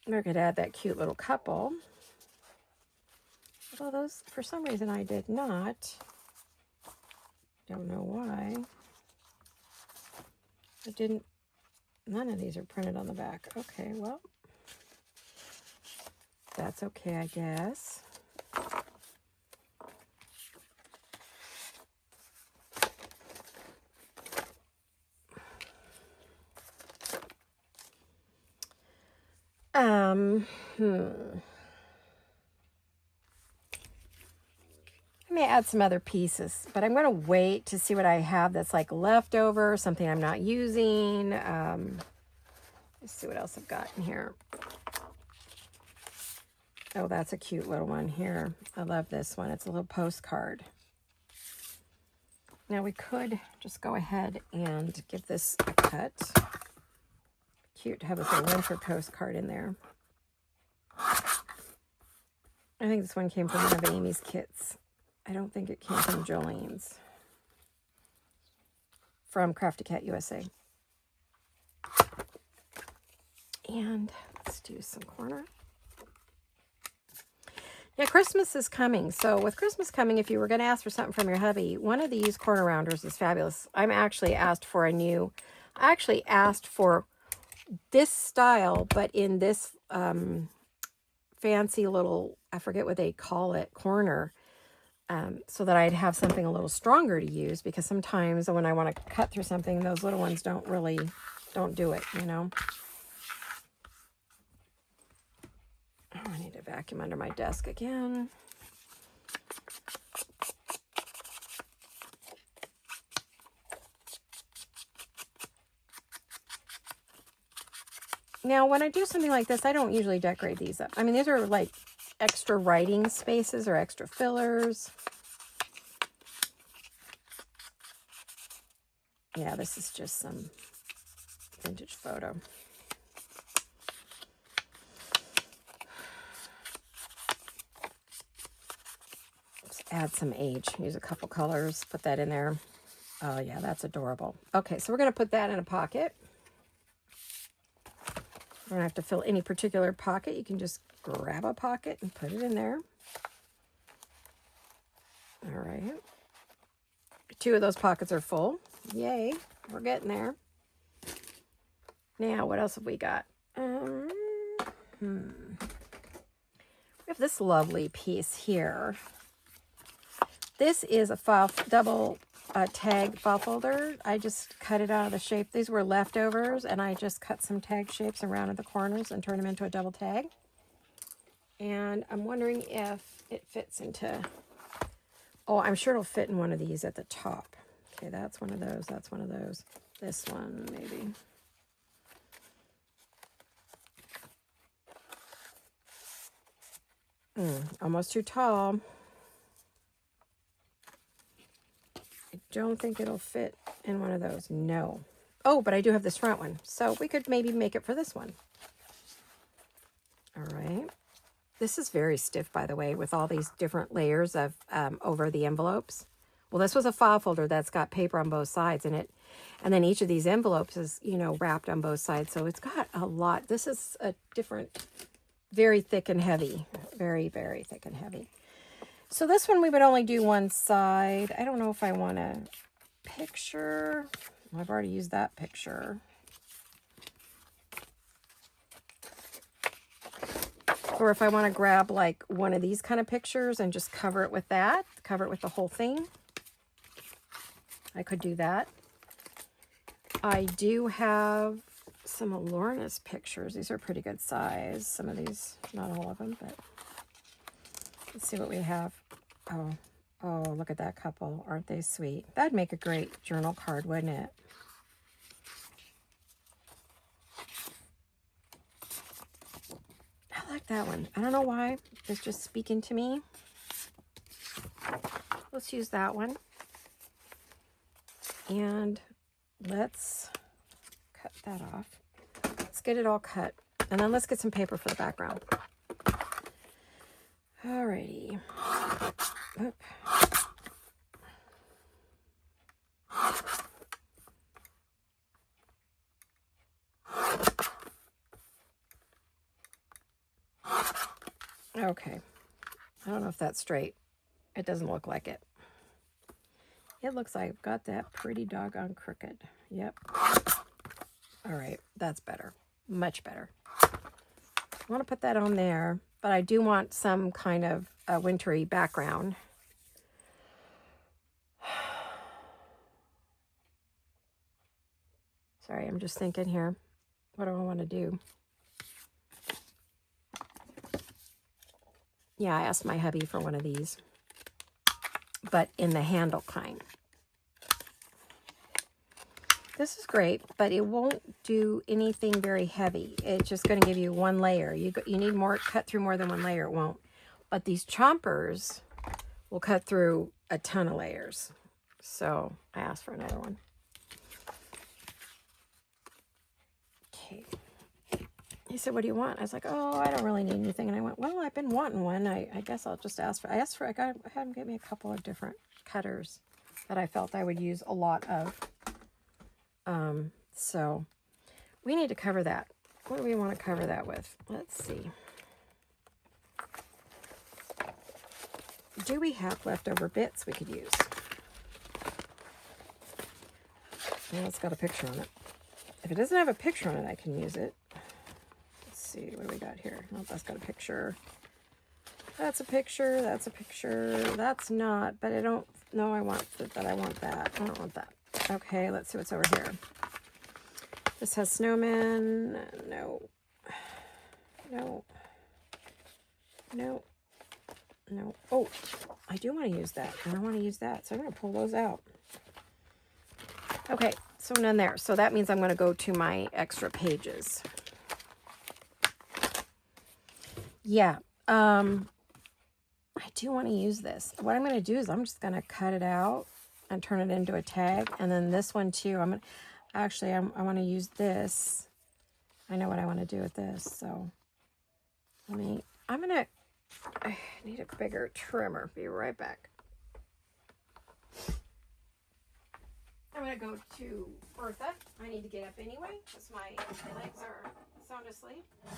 We could add that cute little couple. Although those, for some reason, I did not. Don't know why. I didn't, none of these are printed on the back. Okay, well, that's okay, I guess. I may add some other pieces, but I'm going to wait to see what I have that's like leftover, something I'm not using. Let's see what else I've got in here. Oh, that's a cute little one here. I love this one. It's a little postcard. Now we could just go ahead and give this a cut. Cute to have a little winter postcard in there. I think this one came from one of Amy's kits. I don't think it came from Jolene's. From Crafty Cat USA. And let's do some corner. Yeah, Christmas is coming. So with Christmas coming, if you were going to ask for something from your hubby, one of these corner rounders is fabulous. I actually asked for this style, but in this fancy little, I forget what they call it, corner, so that I'd have something a little stronger to use, because sometimes when I want to cut through something, those little ones don't do it, you know. Oh, I need to vacuum under my desk again. Now, when I do something like this, I don't usually decorate these up. I mean, these are like extra writing spaces or extra fillers. Yeah, this is just some vintage photo. Let's add some age. Use a couple colors. Put that in there. Oh, yeah, that's adorable. Okay, so we're going to put that in a pocket. You don't have to fill any particular pocket. You can just grab a pocket and put it in there. All right. 2 of those pockets are full. Yay, we're getting there. Now, what else have we got? We have this lovely piece here. This is a double tag file folder. I just cut it out of the shape. These were leftovers, and I just cut some tag shapes and rounded the corners and turned them into a double tag. And I'm wondering if it fits into... Oh, I'm sure it'll fit in one of these at the top. Okay, that's one of those. That's one of those. This one, maybe. Almost too tall. I don't think it'll fit in one of those. No. Oh, but I do have this front one. So we could maybe make it for this one. All right. This is very stiff, by the way, with all these different layers of over the envelopes. Well, this was a file folder that's got paper on both sides in it. And then each of these envelopes is, you know, wrapped on both sides. So it's got a lot. This is a different, very thick and heavy. Very, very thick and heavy. So this one we would only do one side. I don't know if I want a picture. Well, I've already used that picture. Or if I want to grab like one of these kind of pictures and just cover it with that, cover it with the whole thing, I could do that. I do have some of Lorna's pictures. These are pretty good size. Some of these, not all of them, but let's see what we have. Oh, look at that couple. Aren't they sweet? That'd make a great journal card, wouldn't it? I like that one. I don't know why. It's just speaking to me. Let's use that one. And let's cut that off. Let's get it all cut. And then let's get some paper for the background. Alrighty. Oop. Okay. I don't know if that's straight. It doesn't look like it. It looks like I've got that pretty doggone crooked. Yep. All right. That's better. Much better. I want to put that on there, but I do want some kind of a wintry background. Sorry, I'm just thinking here. What do I want to do? Yeah, I asked my hubby for one of these, but in the handle kind. This is great, but it won't do anything very heavy. It's just going to give you one layer. You need more, cut through more than one layer. It won't. But these chompers will cut through a ton of layers. So I asked for another one. Okay. He said, what do you want? I was like, oh, I don't really need anything. And I went, well, I've been wanting one. I guess I'll just ask for, I had him get me a couple of different cutters that I felt I would use a lot of. So we need to cover that. What do we want to cover that with? Let's see. Do we have leftover bits we could use? Well, it's got a picture on it. If it doesn't have a picture on it, I can use it. Let's see, what do we got here? Oh, that's got a picture. That's a picture, that's a picture. That's not, but I don't know I want that. I want that. I don't want that. Okay, let's see what's over here. This has snowmen. No. No. No. No. Oh, I do want to use that. I want to use that. So I'm going to pull those out. Okay, so none there. So that means I'm going to go to my extra pages. Yeah. I do want to use this. What I'm going to do is I'm just going to cut it out and turn it into a tag. And then this one too. I want to use this. I know what I want to do with this. So I need a bigger trimmer. Be right back. I'm going to go to Bertha. I need to get up anyway because my legs are sound asleep. I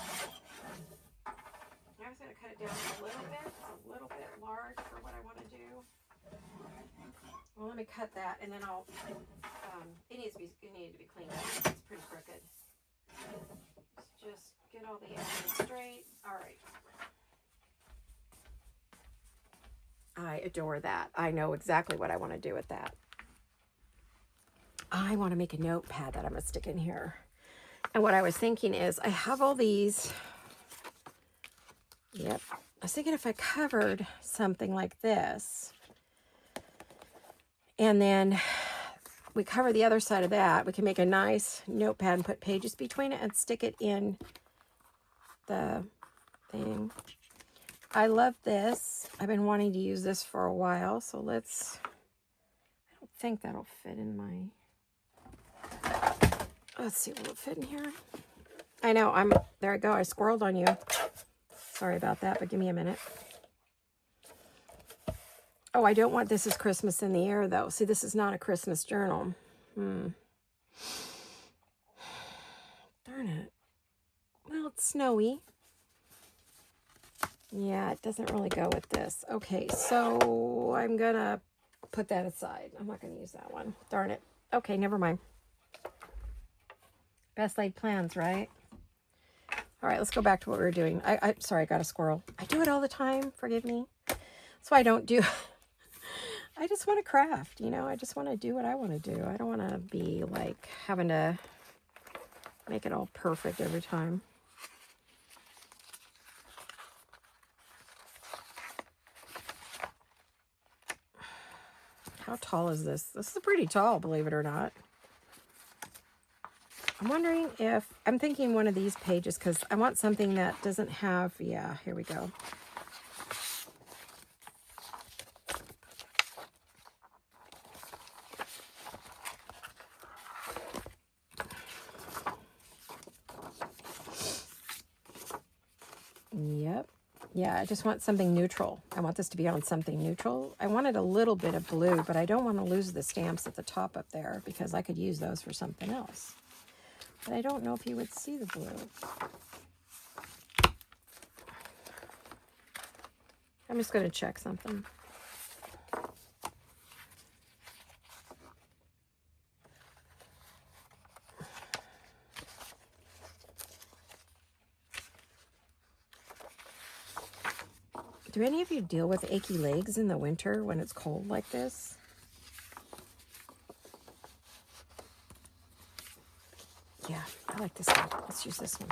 was going to cut it down a little bit large for what I want to do. Well, let me cut that, and then I'll, it needs to be cleaned up. It's pretty crooked. Let's just get all the edges straight. All right. I adore that. I know exactly what I want to do with that. I want to make a notepad that I'm going to stick in here. And what I was thinking is, I have all these, yep. I was thinking if I covered something like this, and then we cover the other side of that, we can make a nice notepad and put pages between it and stick it in the thing. I love this. I've been wanting to use this for a while, so let's, I don't think that'll fit in my, let's see, will it fit in here? I know, there I go, I squirreled on you. Sorry about that, but give me a minute. Oh, I don't want This Is Christmas in the Air, though. See, this is not a Christmas journal. Darn it. Well, it's snowy. Yeah, it doesn't really go with this. Okay, so I'm going to put that aside. I'm not going to use that one. Darn it. Okay, never mind. Best laid plans, right? All right, let's go back to what we were doing. Sorry, I got a squirrel. I do it all the time. Forgive me. That's why I don't do... I just want to craft, you know. I just want to do what I want to do. I don't want to be, like, having to make it all perfect every time. How tall is this? This is pretty tall, believe it or not. I'm wondering if... I'm thinking one of these pages, because I want something that doesn't have... Yeah, here we go. Yep. Yeah, I just want something neutral. I want this to be on something neutral. I wanted a little bit of blue, but I don't want to lose the stamps at the top up there because I could use those for something else. But I don't know if you would see the blue. I'm just going to check something. Do any of you deal with achy legs in the winter when it's cold like this? Yeah, I like this one. Let's use this one.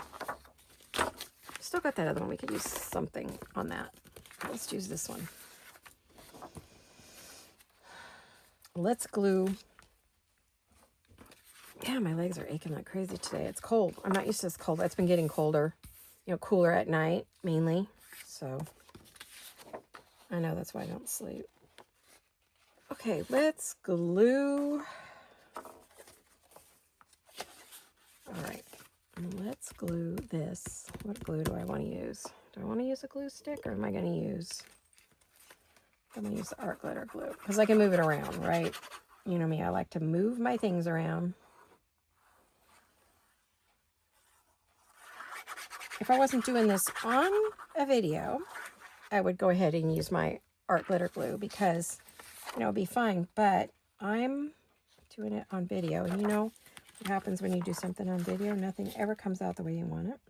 Still got that other one. We could use something on that. Let's use this one. Let's glue. Yeah, my legs are aching like crazy today. It's cold. I'm not used to this cold. It's been getting colder. You know, cooler at night, mainly. So, I know that's why I don't sleep. Okay, let's glue. All right, let's glue this. What glue do I want to use? Do I want to use a glue stick, or am I going to use... I'm going to use the art glitter glue, because I can move it around, right? You know me, I like to move my things around. If I wasn't doing this on a video, I would go ahead and use my art glitter glue because, you know, it'd be fine. But I'm doing it on video, and you know what happens when you do something on video? Nothing ever comes out the way you want it.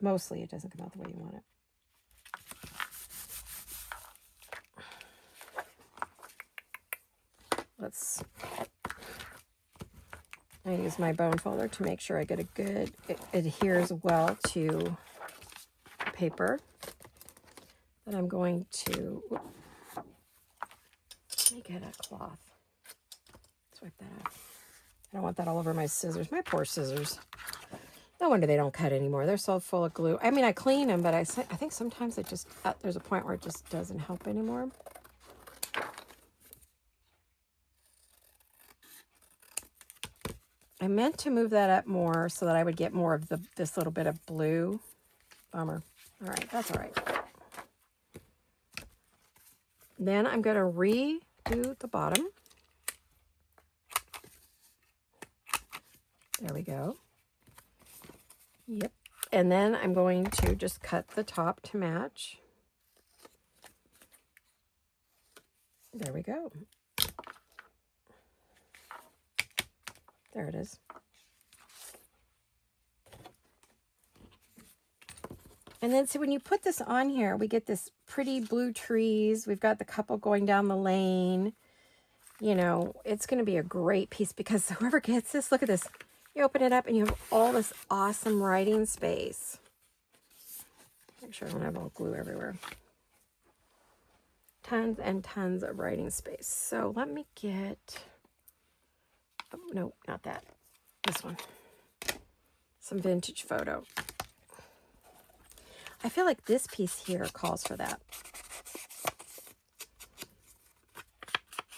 Mostly it doesn't come out the way you want it. I use my bone folder to make sure I get a good, it adheres well to paper. Then I'm going to, let me get a cloth. Swipe that off. I don't want that all over my scissors. My poor scissors. No wonder they don't cut anymore. They're so full of glue. I mean, I clean them, but I think sometimes it just, there's a point where it just doesn't help anymore. I meant to move that up more so that I would get more of this little bit of blue. Bummer. All right, that's all right. Then I'm going to redo the bottom. There we go. Yep. And then I'm going to just cut the top to match. There we go. There it is. And then, so when you put this on here, we get this pretty blue trees. We've got the couple going down the lane. You know, it's going to be a great piece because whoever gets this, look at this. You open it up and you have all this awesome writing space. Make sure I don't have all glue everywhere. Tons and tons of writing space. So let me get, oh, no, not that. This one. Some vintage photo. I feel like this piece here calls for that.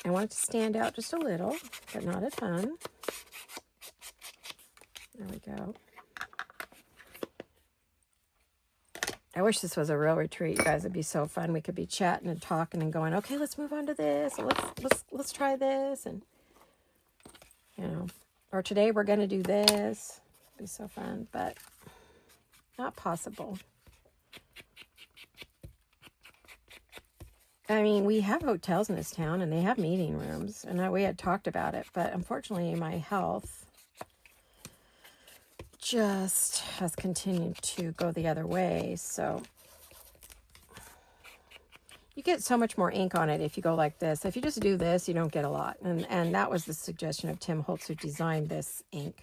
I want it to stand out just a little, but not a ton. There we go. I wish this was a real retreat, you guys. It'd be so fun. We could be chatting and talking and going, okay, let's move on to this. Or let's try this, and you know, or today we're gonna do this. It'd be so fun, but not possible. I mean, we have hotels in this town and they have meeting rooms, and we had talked about it, but unfortunately my health just has continued to go the other way. So you get so much more ink on it if you go like this. If you just do this, you don't get a lot. And that was the suggestion of Tim Holtz, who designed this ink.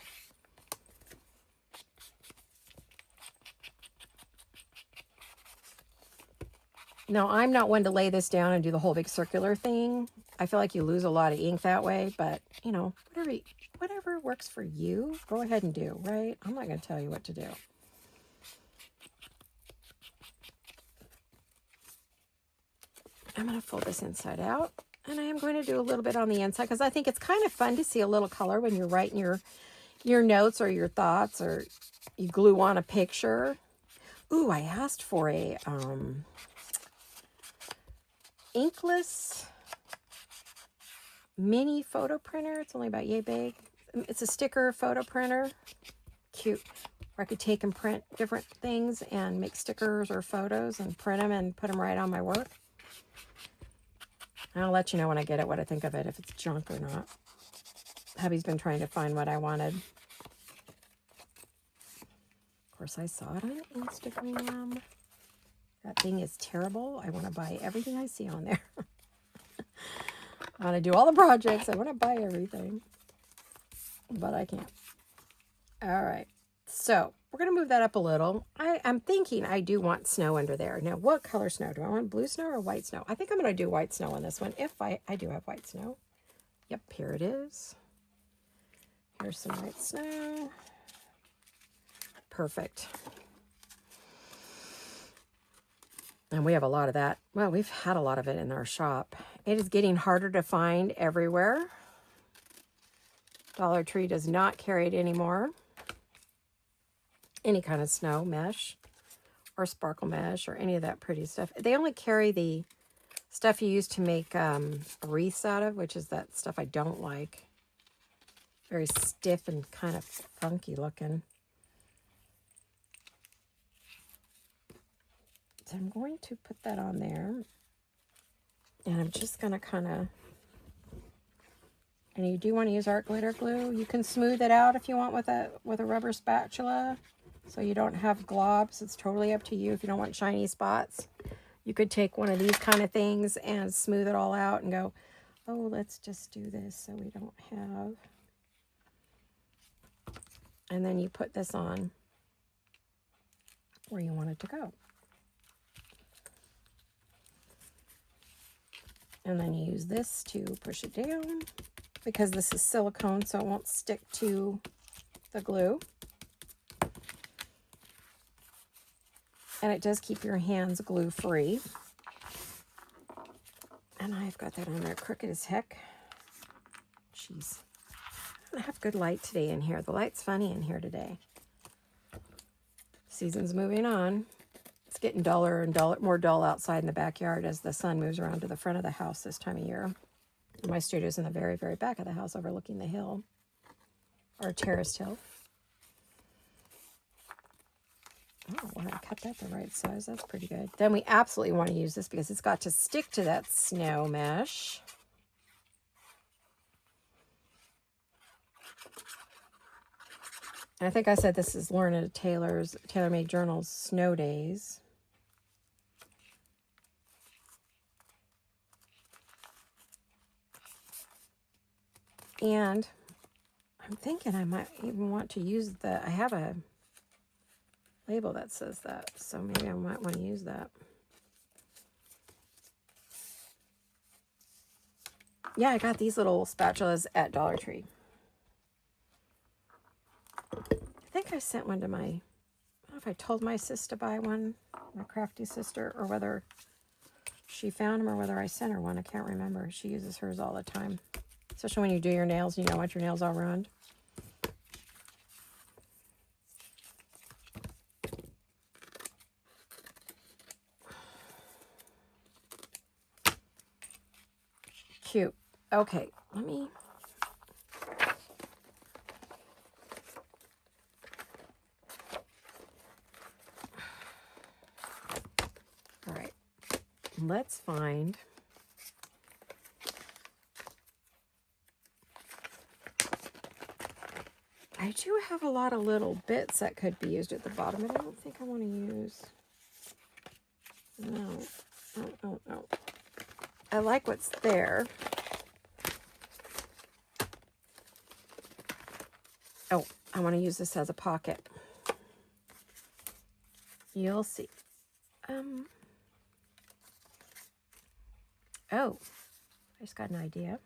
Now, I'm not one to lay this down and do the whole big circular thing. I feel like you lose a lot of ink that way, but, you know, whatever works for you, go ahead and do, right? I'm not going to tell you what to do. I'm going to fold this inside out, and I am going to do a little bit on the inside because I think it's kind of fun to see a little color when you're writing your notes or your thoughts, or you glue on a picture. Ooh, I asked for a inkless mini photo printer. It's only about yay big. It's a sticker photo printer. Cute. Where I could take and print different things and make stickers or photos and print them and put them right on my work. I'll let you know when I get it what I think of it, if it's junk or not. Hubby's been trying to find what I wanted. Of course, I saw it on Instagram. That thing is terrible. I want to buy everything I see on there. I want to do all the projects. I want to buy everything. But I can't. All right. So we're going to move that up a little. I'm thinking I do want snow under there. Now, what color snow? Do I want blue snow or white snow? I think I'm going to do white snow on this one. If I do have white snow. Yep, here it is. Here's some white snow. Perfect. And we have a lot of that. Well, we've had a lot of it in our shop. It is getting harder to find everywhere. Dollar Tree does not carry it anymore. Any kind of snow mesh or sparkle mesh or any of that pretty stuff. They only carry the stuff you use to make wreaths out of, which is that stuff I don't like. Very stiff and kind of funky looking. So I'm going to put that on there. And I'm just going to kind of, and you do want to use art glitter glue. You can smooth it out if you want with a rubber spatula, so you don't have globs. It's totally up to you. If you don't want shiny spots, you could take one of these kind of things and smooth it all out and go, oh, let's just do this so we don't have. And then you put this on where you want it to go. And then you use this to push it down, because this is silicone, so it won't stick to the glue. And it does keep your hands glue free. And I've got that on there crooked as heck. Jeez. I have good light today in here. The light's funny in here today. Season's moving on. It's getting duller and more dull outside in the backyard as the sun moves around to the front of the house this time of year. My studio's in the very, very back of the house overlooking the hill, or terraced hill. Oh, wow, I cut that the right size. That's pretty good. Then we absolutely want to use this because it's got to stick to that snow mesh. I think I said this is Lorna Taylor's Tailor-Made Journals Snow Days. And I'm thinking I might even want to use I have a label that says that, so maybe I might want to use that. Yeah, I got these little spatulas at Dollar Tree. I think I sent one to I don't know if I told my sis to buy one, my crafty sister, or whether she found them or whether I sent her one. I can't remember. She uses hers all the time. Especially when you do your nails, you don't want your nails all ruined. Cute. Okay, let me... All right, let's find... I do have a lot of little bits that could be used at the bottom, but I don't think I want to use... No. Oh. I like what's there. Oh, I want to use this as a pocket. You'll see. Oh, I just got an idea.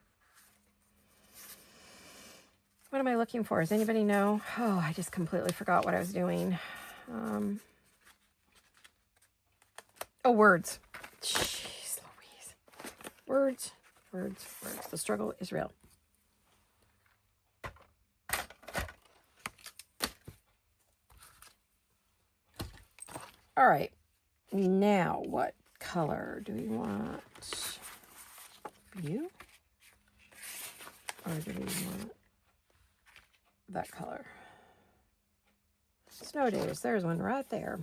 What am I looking for? Does anybody know? Oh, I just completely forgot what I was doing. Oh, words. Jeez Louise. Words. The struggle is real. All right. Now, what color do we want? You? Or do we want that color? Snow Days. There's one right there.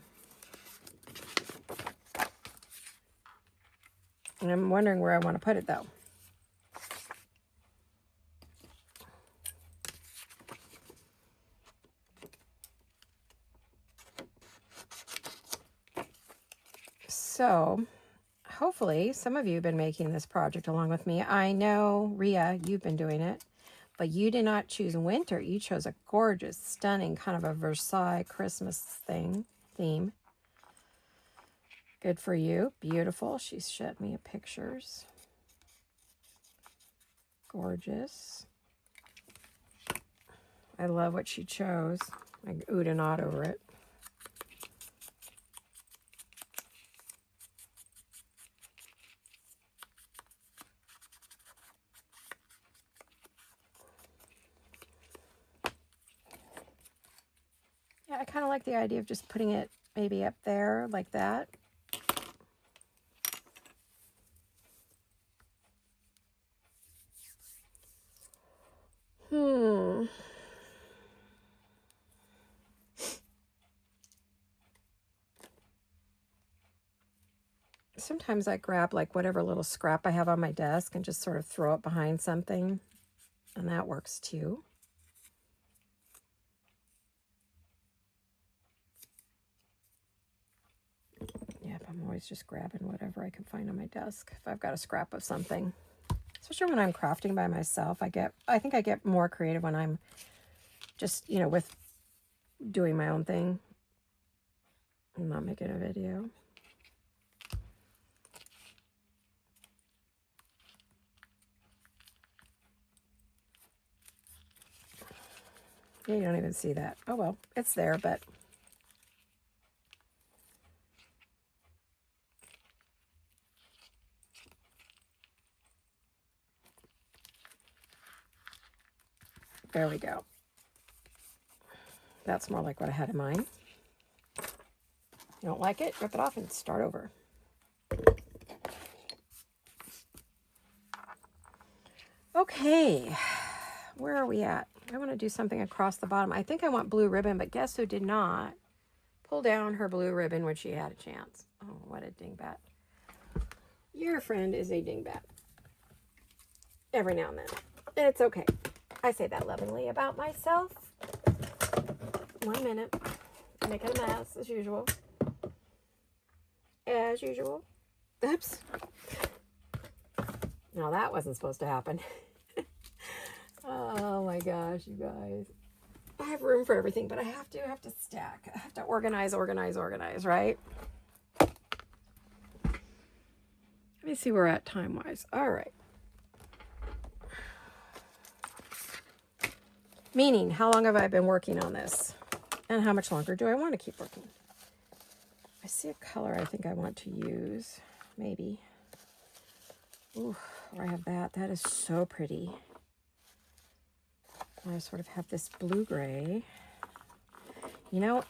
And I'm wondering where I want to put it, though. So, hopefully, some of you have been making this project along with me. I know, Rhea, you've been doing it, but you did not choose winter. You chose a gorgeous, stunning, kind of a Versailles Christmas theme. Good for you. Beautiful. She's showed me pictures. Gorgeous. I love what she chose. I oohed and awed over it. Yeah, I kind of like the idea of just putting it maybe up there like that. Sometimes I grab like whatever little scrap I have on my desk and just sort of throw it behind something, and that works too. Yep, I'm always just grabbing whatever I can find on my desk if I've got a scrap of something. Especially when I'm crafting by myself, I think I get more creative when I'm just, with doing my own thing. I'm not making a video. Yeah, you don't even see that. Oh well, it's there, but there we go. That's more like what I had in mind. You don't like it? Rip it off and start over. Okay, where are we at? I want to do something across the bottom. I think I want blue ribbon, but guess who did not pull down her blue ribbon when she had a chance? Oh, what a dingbat. Your friend is a dingbat. Every now and then. And it's okay. I say that lovingly about myself. 1 minute. Making a mess, as usual. As usual. Oops. Now that wasn't supposed to happen. Oh my gosh, you guys. I have room for everything, but I have to stack. I have to organize, right? Let me see where we're at time-wise. All right. Meaning, how long have I been working on this? And how much longer do I want to keep working? I see a color I think I want to use. Maybe. Ooh, I have that. That is so pretty. I sort of have this blue-gray. You know,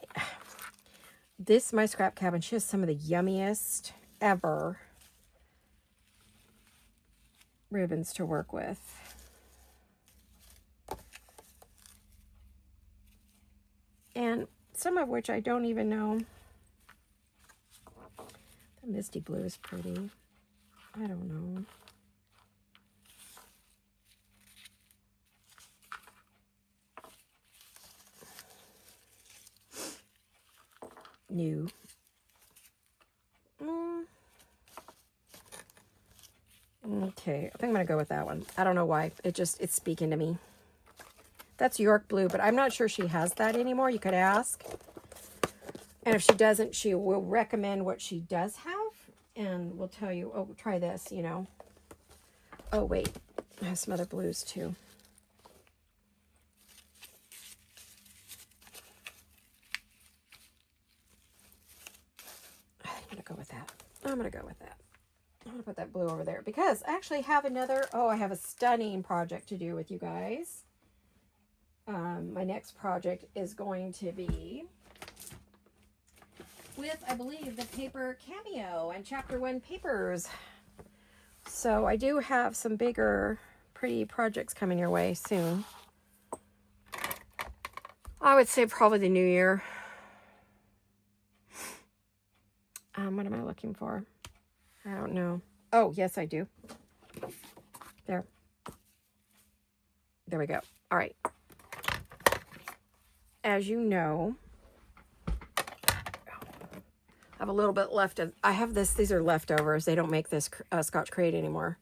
this, my scrap cabin, she has some of the yummiest ever ribbons to work with. And some of which I don't even know. The misty blue is pretty. I don't know. New. Okay, I think I'm going to go with that one. I don't know why. It's speaking to me. That's York blue, but I'm not sure she has that anymore. You could ask. And if she doesn't, she will recommend what she does have. And we'll tell you, oh, try this, you know. Oh, wait. I have some other blues, too. I'm going to go with that. I'm going to put that blue over there. Because I actually have I have a stunning project to do with you guys. My next project is going to be with, I believe, the paper cameo and chapter 1 papers. So I do have some bigger, pretty projects coming your way soon. I would say probably the new year. What am I looking for? I don't know. Oh, yes, I do. There. There we go. All right. As you know, I have a little bit left of, I have this, these are leftovers. They don't make this Scotch Crate anymore,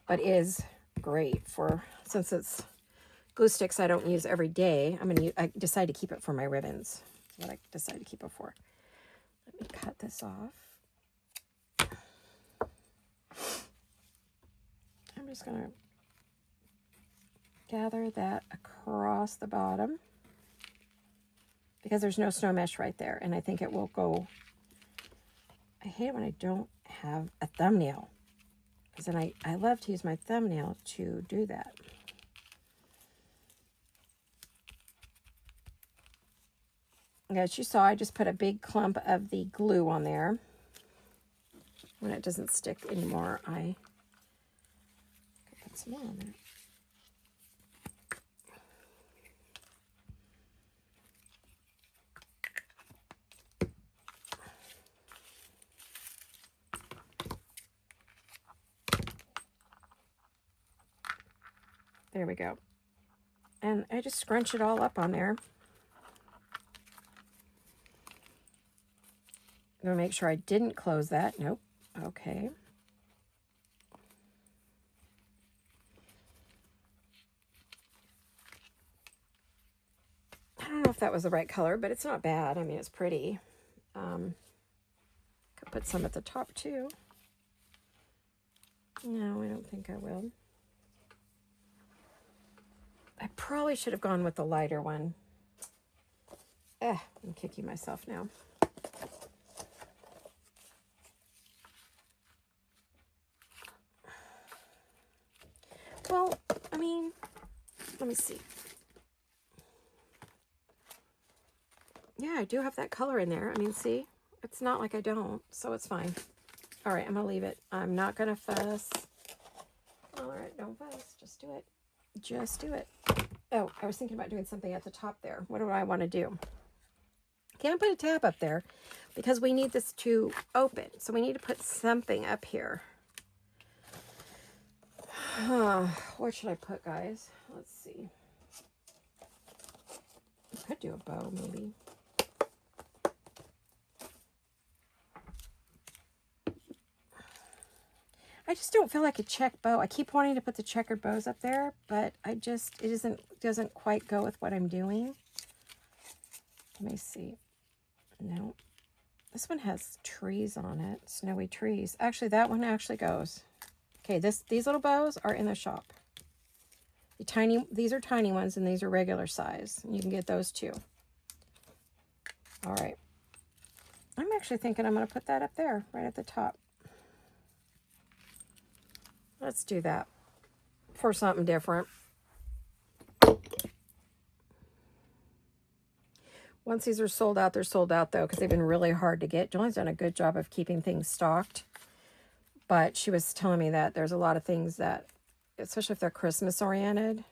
but it is great for, since it's glue sticks I don't use every day, I decide to keep it for my ribbons. That's what I decide to keep it for. Let me cut this off. I'm just going to gather that across the bottom because there's no snow mesh right there, and I think it will go. I hate it when I don't have a thumbnail, because then I love to use my thumbnail to do that. As you saw, I just put a big clump of the glue on there. When it doesn't stick anymore, I put some more on there. There we go. And I just scrunch it all up on there. I'm going to make sure I didn't close that. Nope. Okay. I don't know if that was the right color, but it's not bad. I mean, it's pretty. Could put some at the top too. No, I don't think I will. I probably should have gone with the lighter one. I'm kicking myself now. Well, I mean, let me see. Yeah, I do have that color in there. I mean, see? It's not like I don't, so it's fine. All right, I'm going to leave it. I'm not going to fuss. All right, don't fuss. Just do it. Just do it. Oh, I was thinking about doing something at the top there. What do I want to do? Can't put a tab up there because we need this to open. So we need to put something up here. What should I put, guys? Let's see. could do a bow, maybe. I just don't feel like a check bow. I keep wanting to put the checkered bows up there, but it doesn't quite go with what I'm doing. Let me see. No. This one has trees on it, snowy trees. Actually, that one actually goes. Okay, these little bows are in the shop. These are tiny ones, and these are regular size. You can get those too. All right. I'm actually thinking I'm going to put that up there, right at the top. Let's do that for something different. Once these are sold out, they're sold out, though, because they've been really hard to get. Julie's done a good job of keeping things stocked. But she was telling me that there's a lot of things that, especially if they're Christmas-oriented,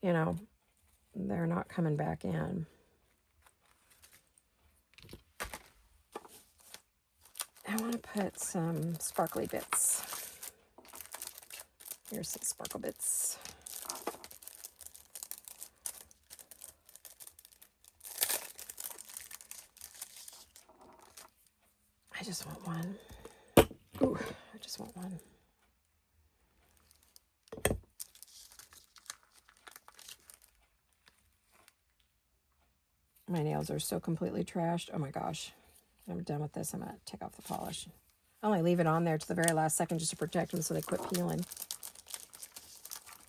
you know, they're not coming back in. I want to put some sparkly bits. Here's some sparkle bits. I just want one. Ooh, I just want one. My nails are so completely trashed. Oh my gosh. I'm done with this. I'm going to take off the polish. I only leave it on there to the very last second just to protect them so they quit peeling.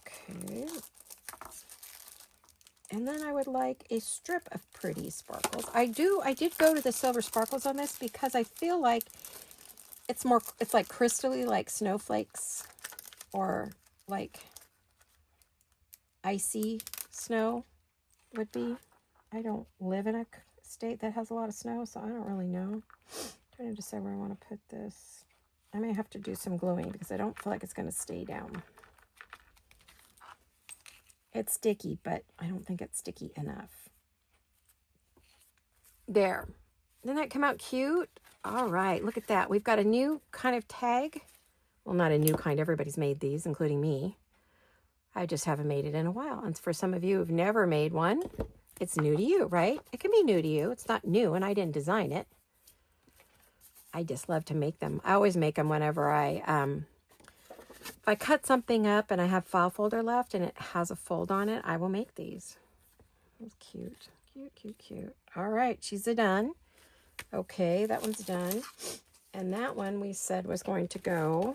Okay. And then I would like a strip of pretty sparkles. I did go to the silver sparkles on this because I feel like it's like crystally, like snowflakes or like icy snow would be. I don't live in a state that has a lot of snow, so I don't really know. I'm trying to decide where I want to put this. I may have to do some gluing because I don't feel like it's going to stay down. It's sticky, but I don't think it's sticky enough. There. Didn't that come out cute? All right, look at that. We've got a new kind of tag. Well, not a new kind. Everybody's made these, including me. I just haven't made it in a while. And for some of you who've never made one, it's new to you, right? It can be new to you. It's not new, and I didn't design it. I just love to make them. I always make them whenever if I cut something up and I have file folder left and it has a fold on it, I will make these. That's cute. Cute, cute, cute. All right, she's done. Okay, that one's done. And that one we said was going to go.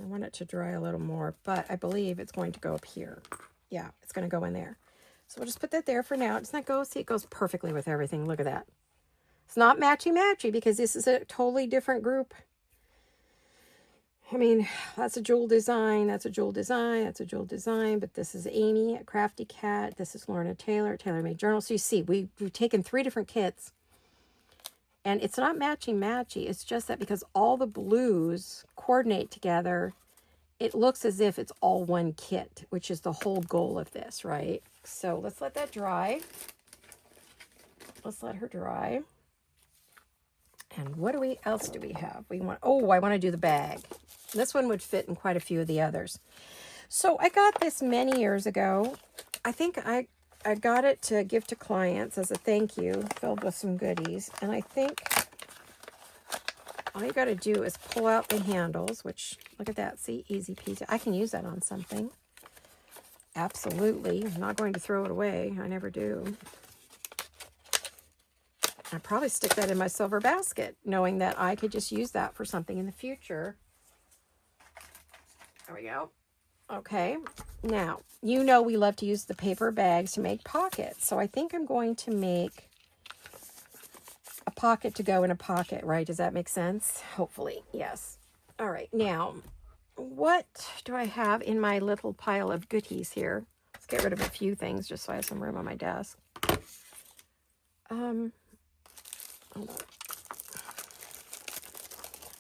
I want it to dry a little more, but I believe it's going to go up here. Yeah, it's going to go in there. So we'll just put that there for now. Doesn't that go? See, it goes perfectly with everything. Look at that. It's not matchy-matchy because this is a totally different group. I mean, that's a jewel design. That's a jewel design. That's a jewel design. But this is Amy, a Crafty Cat. This is Lorna Taylor, Taylor Made Journal. So you see, we've taken 3 different kits. And it's not matchy-matchy. It's just that because all the blues coordinate together, it looks as if it's all one kit, which is the whole goal of this, right? So let's let that dry. Let's let her dry. And what else do we have? I want to do the bag. This one would fit in quite a few of the others. So I got this many years ago. I think I got it to give to clients as a thank you, filled with some goodies. And I think all you got to do is pull out the handles, which, look at that. See, easy peasy. I can use that on something. Absolutely. I'm not going to throw it away. I never do. I'd probably stick that in my silver basket, knowing that I could just use that for something in the future. There we go. Okay. Now, you know we love to use the paper bags to make pockets. So I think I'm going to make a pocket to go in a pocket, right? Does that make sense? Hopefully, yes. All right. Now, what do I have in my little pile of goodies here? Let's get rid of a few things just so I have some room on my desk. Hold on.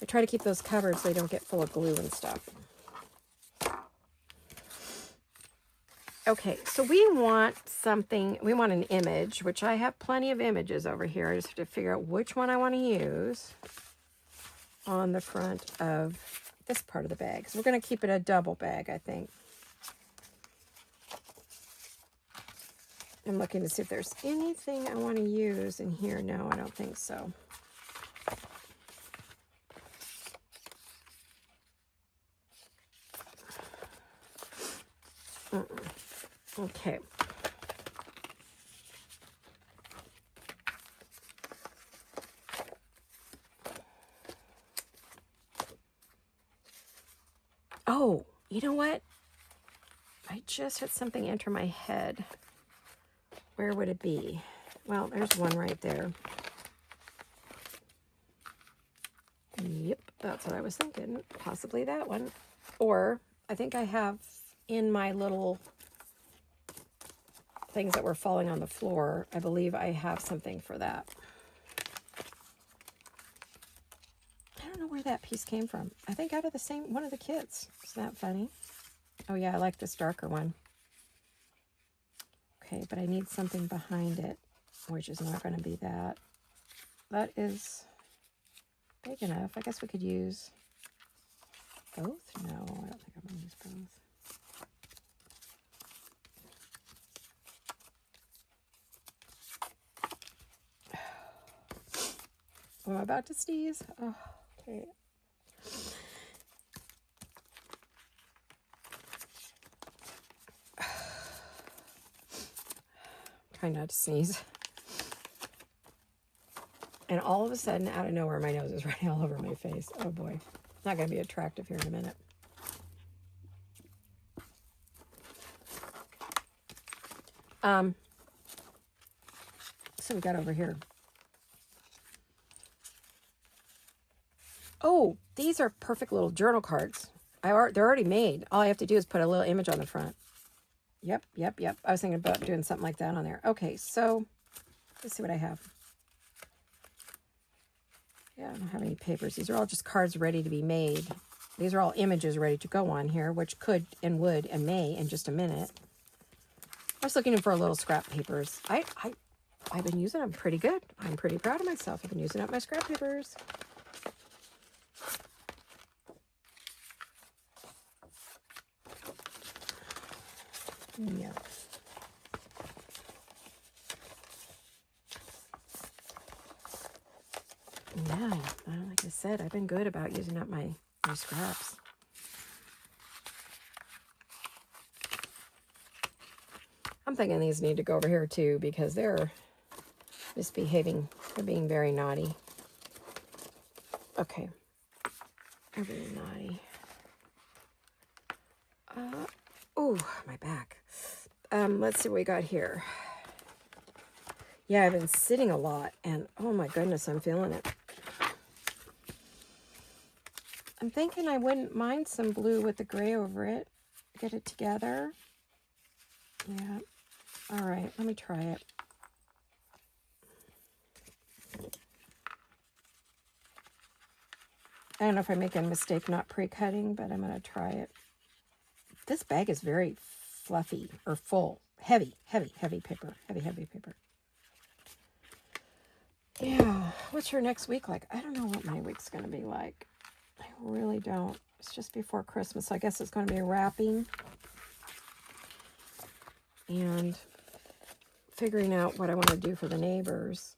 I try to keep those covered so they don't get full of glue and stuff. Okay, so we want an image, which I have plenty of images over here. I just have to figure out which one I want to use on the front of this part of the bag. So we're going to keep it a double bag, I think. I'm looking to see if there's anything I want to use in here. No, I don't think so. Okay. Oh, you know what? I just had something enter my head. Where would it be? Well, there's one right there. Yep, that's what I was thinking. Possibly that one. Or I think I have in my little things that were falling on the floor, I believe I have something for that. I don't know where that piece came from. I think out of the same one of the kits. Isn't that funny? Oh yeah, I like this darker one. Okay, but I need something behind it, which is not going to be that. That is big enough. I guess we could use both? No, I don't think I'm going to use both. I'm about to sneeze. Oh, okay. Trying not to sneeze. And all of a sudden, out of nowhere, my nose is running all over my face. Oh boy. Not going to be attractive here in a minute. So we got over here. Oh, these are perfect little journal cards. They're already made. All I have to do is put a little image on the front. Yep. I was thinking about doing something like that on there. Okay, so let's see what I have. Yeah, I don't have any papers. These are all just cards ready to be made. These are all images ready to go on here, which could and would and may in just a minute. I was looking for a little scrap papers. I've been using them pretty good. I'm pretty proud of myself. I've been using up my scrap papers. Yeah. Yeah, like I said, I've been good about using up my scraps. I'm thinking these need to go over here too because they're misbehaving. They're being very naughty. Okay. They're being naughty. Oh, my back. Let's see what we got here. Yeah, I've been sitting a lot, and oh my goodness, I'm feeling it. I'm thinking I wouldn't mind some blue with the gray over it. Get it together. Yeah. All right, let me try it. I don't know if I'm making a mistake not pre-cutting, but I'm going to try it. This bag is very fluffy or full. Heavy paper. Heavy paper. Yeah. What's your next week like? I don't know what my week's going to be like. I really don't. It's just before Christmas. So I guess it's going to be wrapping and figuring out what I want to do for the neighbors.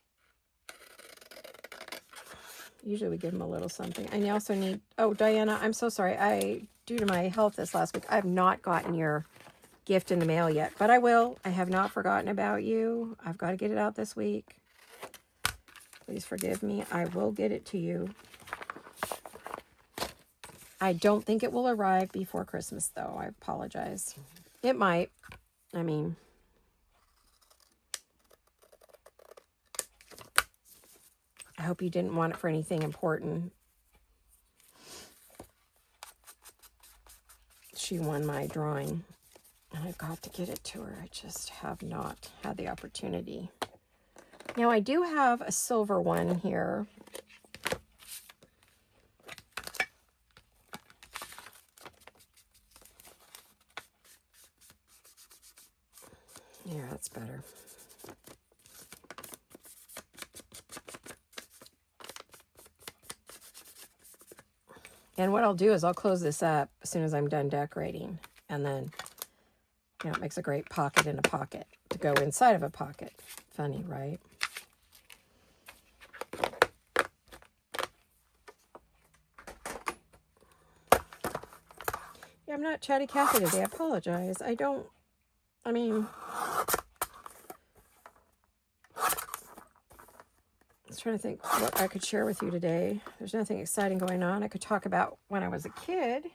Usually we give them a little something. And you also need... Oh, Diana, I'm so sorry. Due to my health this last week, I have not gotten your gift in the mail yet. But I will. I have not forgotten about you. I've got to get it out this week. Please forgive me. I will get it to you. I don't think it will arrive before Christmas, though. I apologize. It might. I mean... I hope you didn't want it for anything important. She won my drawing, and I've got to get it to her. I just have not had the opportunity. Now, I do have a silver one here. Yeah, that's better. And what I'll do is I'll close this up as soon as I'm done decorating. And then, it makes a great pocket in a pocket to go inside of a pocket. Funny, right? Yeah, I'm not chatty Cathy today. I apologize. I mean, I was trying to think what I could share with you today. There's nothing exciting going on. I could talk about when I was a kid.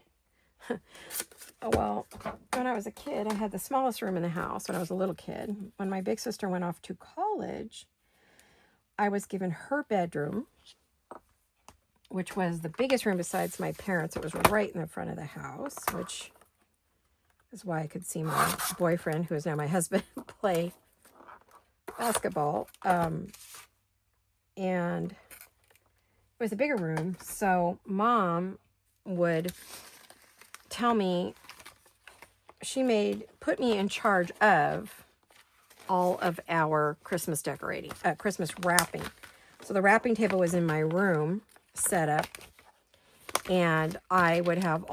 Oh, well, when I was a kid, I had the smallest room in the house when I was a little kid. When my big sister went off to college, I was given her bedroom, which was the biggest room besides my parents'. It was right in the front of the house, which is why I could see my boyfriend, who is now my husband, play basketball. And it was a bigger room, so Mom would tell me, put me in charge of all of our Christmas decorating, Christmas wrapping. So the wrapping table was in my room set up, and I would have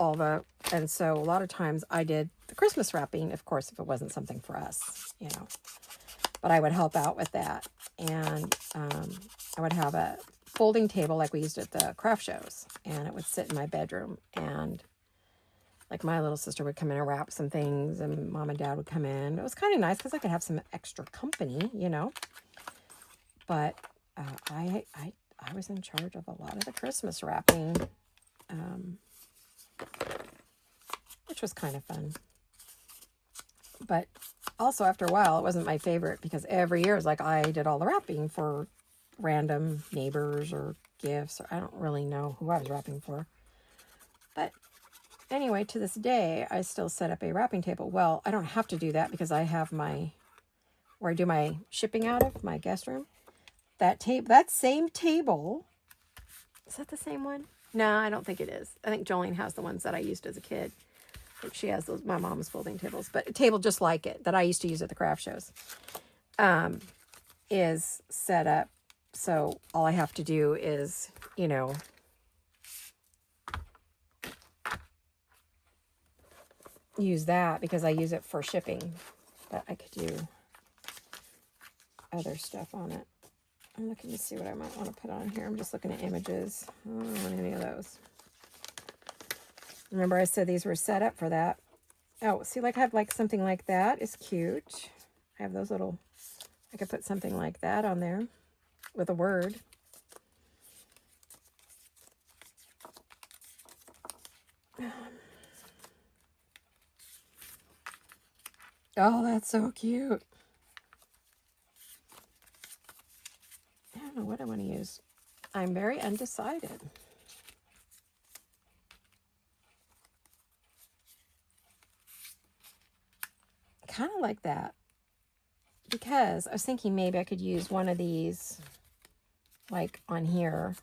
and so a lot of times I did the Christmas wrapping, of course, if it wasn't something for us, but I would help out with that. And I would have a folding table like we used at the craft shows, and it would sit in my bedroom, and like my little sister would come in and wrap some things, and Mom and Dad would come in. It was kind of nice because I could have some extra company, But I was in charge of a lot of the Christmas wrapping, which was kind of fun. But also after a while, it wasn't my favorite because every year it was like I did all the wrapping for random neighbors or gifts. Or I don't really know who I was wrapping for. But anyway, to this day, I still set up a wrapping table. Well, I don't have to do that because I have where I do my shipping out of, my guest room. That same table, is that the same one? No, I don't think it is. I think Jolene has the ones that I used as a kid. I think she has my mom's folding tables, but a table just like it that I used to use at the craft shows is set up. So all I have to do is, use that because I use it for shipping, but I could do other stuff on it. I'm looking to see what I might want to put on here. I'm just looking at images. I don't want any of those. Remember I said these were set up for that. Oh, see, I have something like that is cute. I have those little, I could put something like that on there with a word. Oh, that's so cute. I don't know what I want to use. I'm very undecided. Kind of like that. Because I was thinking maybe I could use one of these, like on here,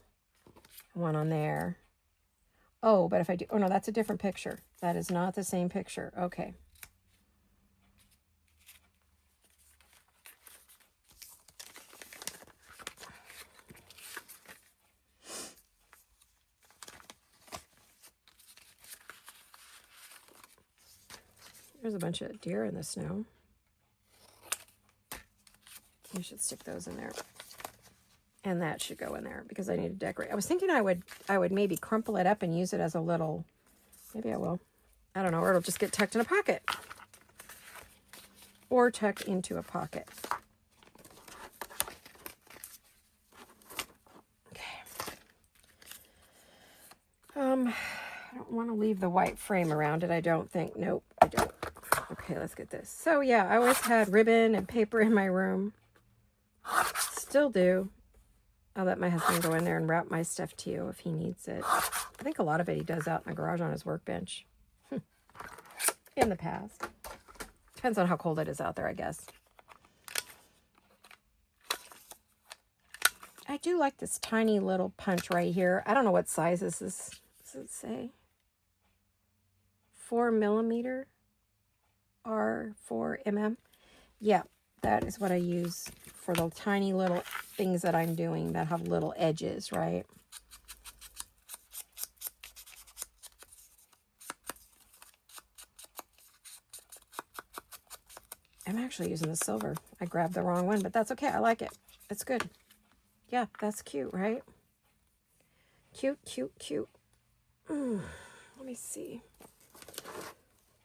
one on there. Oh, but if I do, oh no, that's a different picture. That is not the same picture. Okay. There's a bunch of deer in the snow. I should stick those in there. And that should go in there because I need to decorate. I was thinking I would maybe crumple it up and use it as a little, maybe I will. I don't know, or it'll just get tucked in a pocket. Or tucked into a pocket. Okay. I don't want to leave the white frame around it, I don't think. Nope, I don't. Okay, let's get this. So yeah, I always had ribbon and paper in my room. Still do. I'll let my husband go in there and wrap my stuff too if he needs it. I think a lot of it he does out in the garage on his workbench. In the past. Depends on how cold it is out there, I guess. I do like this tiny little punch right here. I don't know what size this is. Does it say? 4 millimeter? R4mm? Yeah, that is what I use for the tiny little things that I'm doing that have little edges, right? I'm actually using the silver. I grabbed the wrong one, but that's okay. I like it. It's good. Yeah, that's cute, right? Cute, cute, cute. Let me see.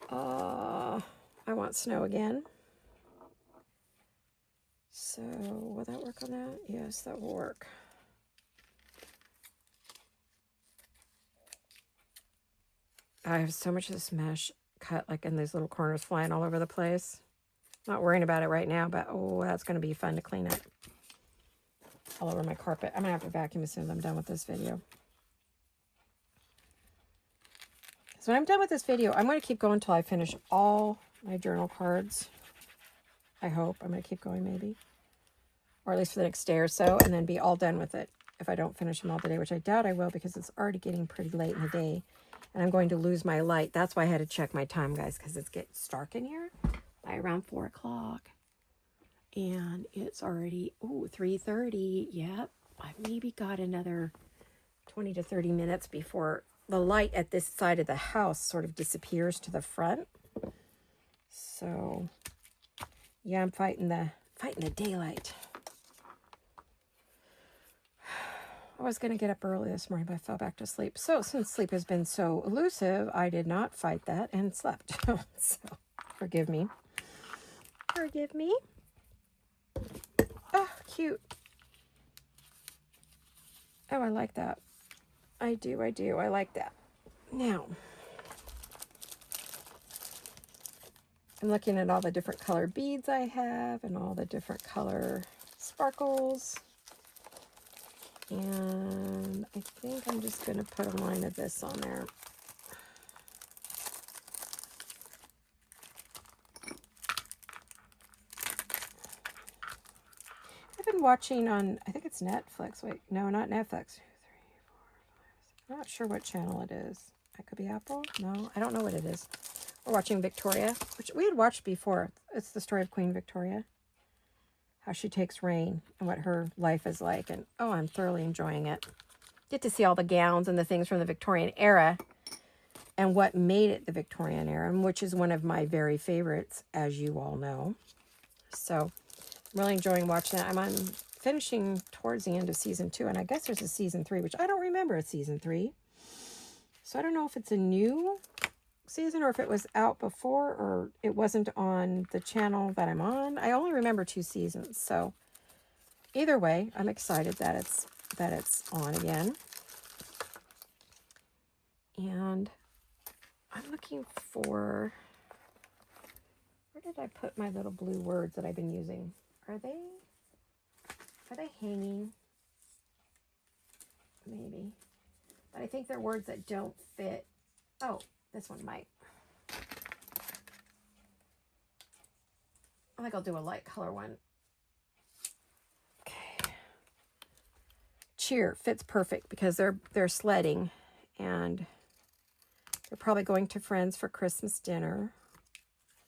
I want snow again. So, will that work on that? Yes, that will work. I have so much of this mesh cut like in these little corners flying all over the place. Not worrying about it right now, but oh, that's going to be fun to clean up. All over my carpet. I'm going to have to vacuum as soon as I'm done with this video. So when I'm done with this video, I'm going to keep going until I finish all my journal cards. I hope. I'm going to keep going maybe. Or at least for the next day or so, and then be all done with it if I don't finish them all today, which I doubt I will because it's already getting pretty late in the day. And I'm going to lose my light. That's why I had to check my time, guys, because it's getting dark in here by around 4 o'clock. And it's already, 3:30. Yep. I've maybe got another 20 to 30 minutes before the light at this side of the house sort of disappears to the front. So, yeah, I'm fighting the daylight. I was going to get up early this morning, but I fell back to sleep. So since sleep has been so elusive, I did not fight that and slept. So forgive me. Forgive me. Oh, cute. Oh, I like that. I do. I like that. Now, I'm looking at all the different color beads I have and all the different color sparkles. And I think I'm just going to put a line of this on there. I've been watching on, I think it's Netflix. Wait, no, not Netflix. 2, 3, 4, 5, 6. I'm not sure what channel it is. That could be Apple? No, I don't know what it is. We're watching Victoria, which we had watched before. It's the story of Queen Victoria. How she takes reign and what her life is like. And oh, I'm thoroughly enjoying it. Get to see all the gowns and the things from the Victorian era and what made it the Victorian era, which is one of my very favorites, as you all know. So I'm really enjoying watching that. I'm finishing towards the end of season 2, and I guess there's a season 3, which I don't remember a season 3. So I don't know if it's a new season or if it was out before or it wasn't on the channel that I'm on. I only remember 2 seasons. So either way, I'm excited that it's on again. And I'm looking for, where did I put my little blue words that I've been using? Are they hanging? Maybe. But I think they're words that don't fit. Oh, this one might. I think I'll do a light color one. Okay. Cheer fits perfect because they're sledding and they're probably going to friends for Christmas dinner,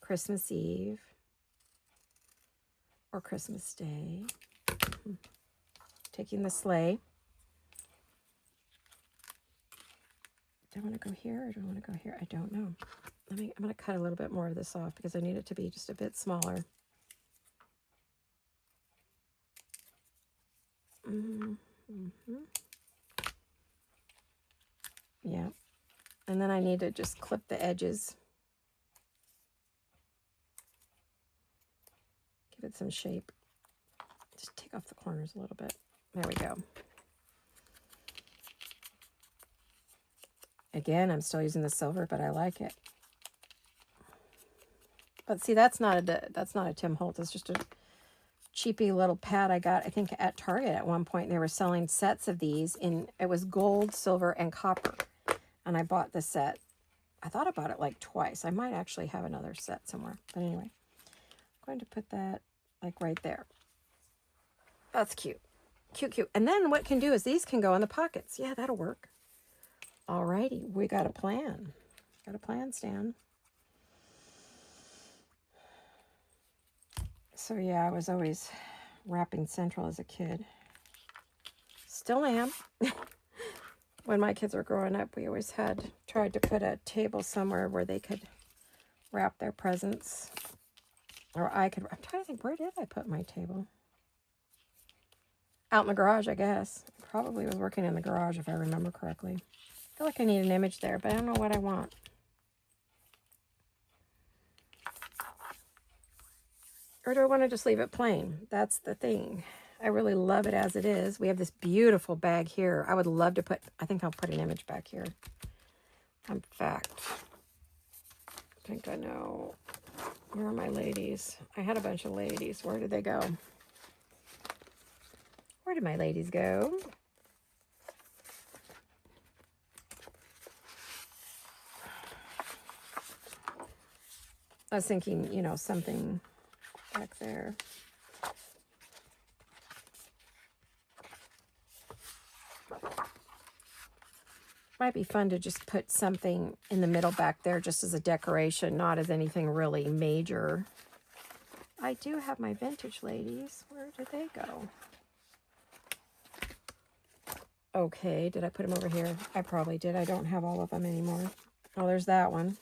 Christmas Eve, or Christmas Day. Taking the sleigh. Do I want to go here or do I want to go here? I don't know. I'm going to cut a little bit more of this off because I need it to be just a bit smaller. Yeah. And then I need to just clip the edges. Give it some shape. Just take off the corners a little bit. There we go. Again, I'm still using the silver, but I like it. But see, that's not a Tim Holtz. It's just a cheapy little pad I got, I think, at Target at one point. They were selling sets of these it was gold, silver, and copper. And I bought the set. I thought I bought it like twice. I might actually have another set somewhere. But anyway, I'm going to put that like right there. That's cute. Cute, cute. And then what it can do is these can go in the pockets. Yeah, that'll work. Alrighty, we got a plan. Got a plan, Stan. So yeah, I was always wrapping central as a kid. Still am. When my kids were growing up, we always tried to put a table somewhere where they could wrap their presents. Or I'm trying to think, where did I put my table? Out in the garage, I guess. Probably was working in the garage if I remember correctly. I feel like I need an image there, but I don't know what I want. Or do I want to just leave it plain? That's the thing. I really love it as it is. We have this beautiful bag here. I would love to I think I'll put an image back here. In fact, I think I know. Where are my ladies? I had a bunch of ladies. Where did they go? Where did my ladies go? I was thinking, you know, something back there. Might be fun to just put something in the middle back there just as a decoration, not as anything really major. I do have my vintage ladies. Where did they go? Okay, did I put them over here? I probably did. I don't have all of them anymore. Oh, there's that one.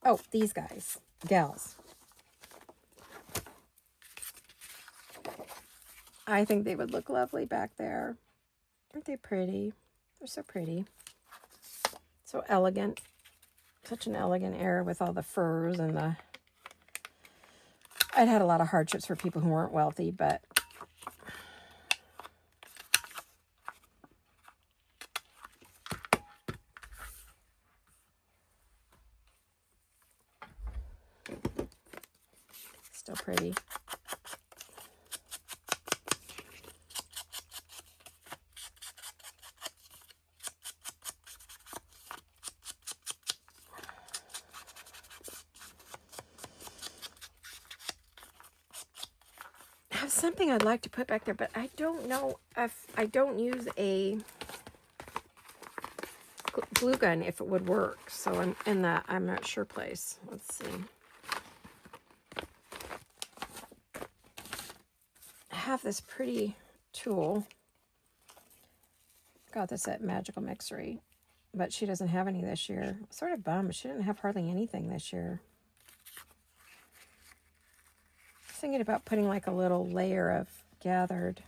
Oh, these guys. Gals. I think they would look lovely back there. Aren't they pretty? They're so pretty. So elegant. Such an elegant air with all the furs and the... I'd had a lot of hardships for people who weren't wealthy, but... Still pretty. I have something I'd like to put back there, but I don't know if I don't use a glue gun if it would work. So I'm in that I'm not sure place. Let's see. I have this pretty tool. Got this at Magical Mixery, but she doesn't have any this year. Sort of bummed. She didn't have hardly anything this year. I was thinking about putting like a little layer of gathered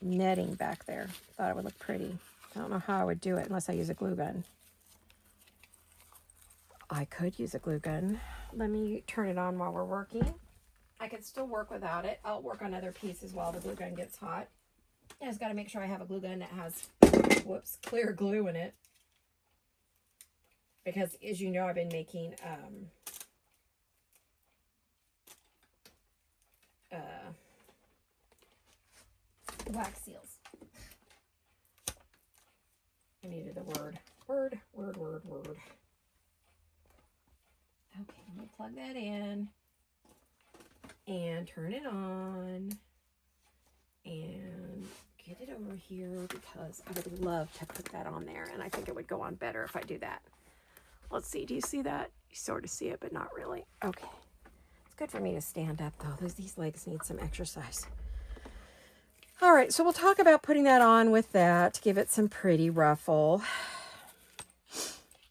netting back there. Thought it would look pretty. I don't know how I would do it unless I use a glue gun. I could use a glue gun. Let me turn it on while we're working. I could still work without it. I'll work on other pieces while the glue gun gets hot. I just got to make sure I have a glue gun that has, clear glue in it. Because, as you know, I've been making wax seals. I needed the word. Word. Okay, let me plug that in. And turn it on. And get it over here because I would love to put that on there. And I think it would go on better if I do that. Let's see. Do you see that? You sort of see it, but not really. Okay. It's good for me to stand up, though. These legs need some exercise. All right. So we'll talk about putting that on with that to give it some pretty ruffle.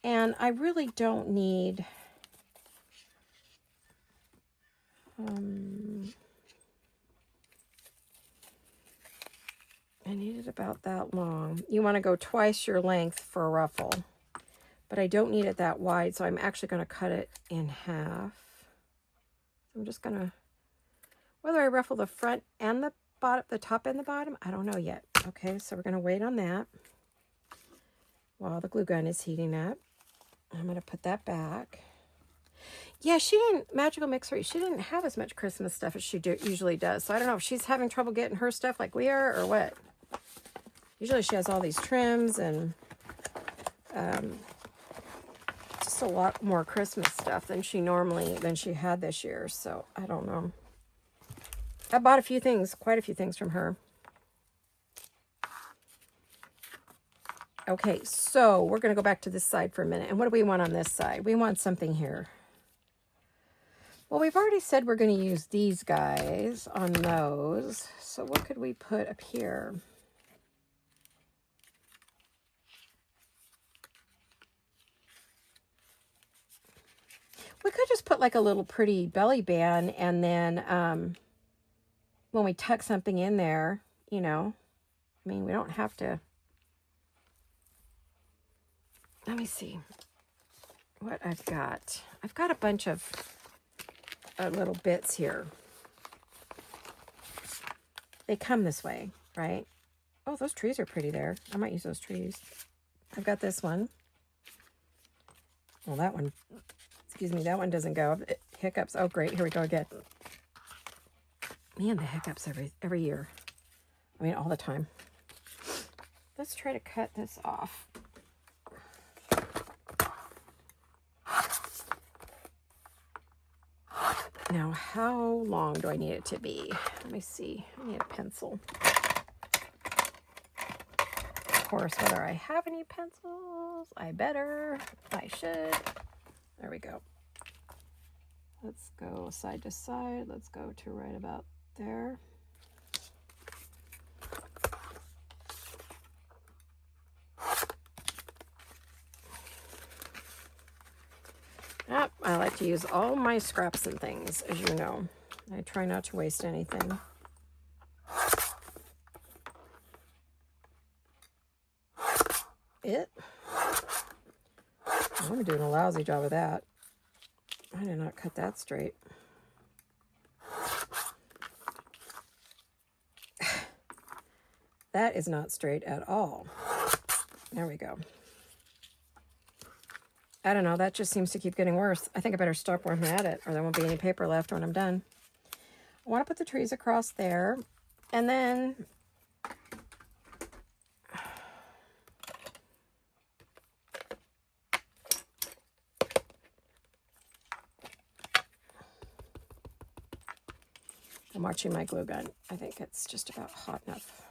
And I really don't need... I need it about that long. You want to go twice your length for a ruffle. But I don't need it that wide, so I'm actually going to cut it in half. I'm just going to... Whether I ruffle the front and the bottom, the top and the bottom, I don't know yet. Okay, so we're going to wait on that while the glue gun is heating up. I'm going to put that back. Yeah, Magical Mixery, she didn't have as much Christmas stuff as she usually does. So I don't know if she's having trouble getting her stuff like we are or what. Usually she has all these trims and just a lot more Christmas stuff than she had this year. So I don't know. I bought quite a few things from her. Okay, so we're going to go back to this side for a minute. And what do we want on this side? We want something here. Well, we've already said we're going to use these guys on those. So what could we put up here? We could just put like a little pretty belly band, and then when we tuck something in there, you know, I mean, we don't have to. Let me see what I've got. I've got a bunch of little bits here. They come this way, right? Oh, those trees are pretty there. I might use those trees. I've got this one. Well, that one, excuse me, that one doesn't go. Hiccups. Oh, great. Here we go again. Man, the hiccups every year. I mean, all the time. Let's try to cut this off. Now, how long do I need it to be? Let me see. I need a pencil. Of course, whether I have any pencils, I should. There we go. Let's go side to side. Let's go to right about there. Yep, I like to use all my scraps and things, as you know. I try not to waste anything. I'm doing a lousy job of that. I did not cut that straight. That is not straight at all. There we go. I don't know, that just seems to keep getting worse. I think I better stop where I'm at it, or there won't be any paper left when I'm done. I want to put the trees across there, and then I'm watching my glue gun. I think it's just about hot enough.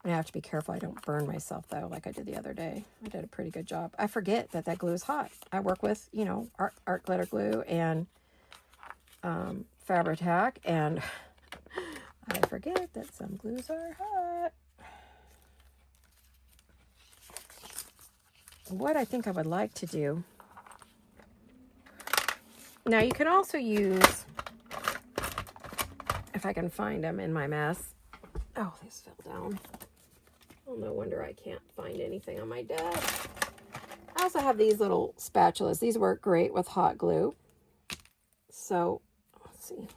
I have to be careful I don't burn myself, though, like I did the other day. I did a pretty good job. I forget that glue is hot. I work with, you know, art glitter glue and Fabri-Tac, and I forget that some glues are hot. What I think I would like to do. Now, you can also use, if I can find them in my mess. Oh, these fell down. Oh, no wonder I can't find anything on my desk. I also have these little spatulas. These work great with hot glue. So, let's see.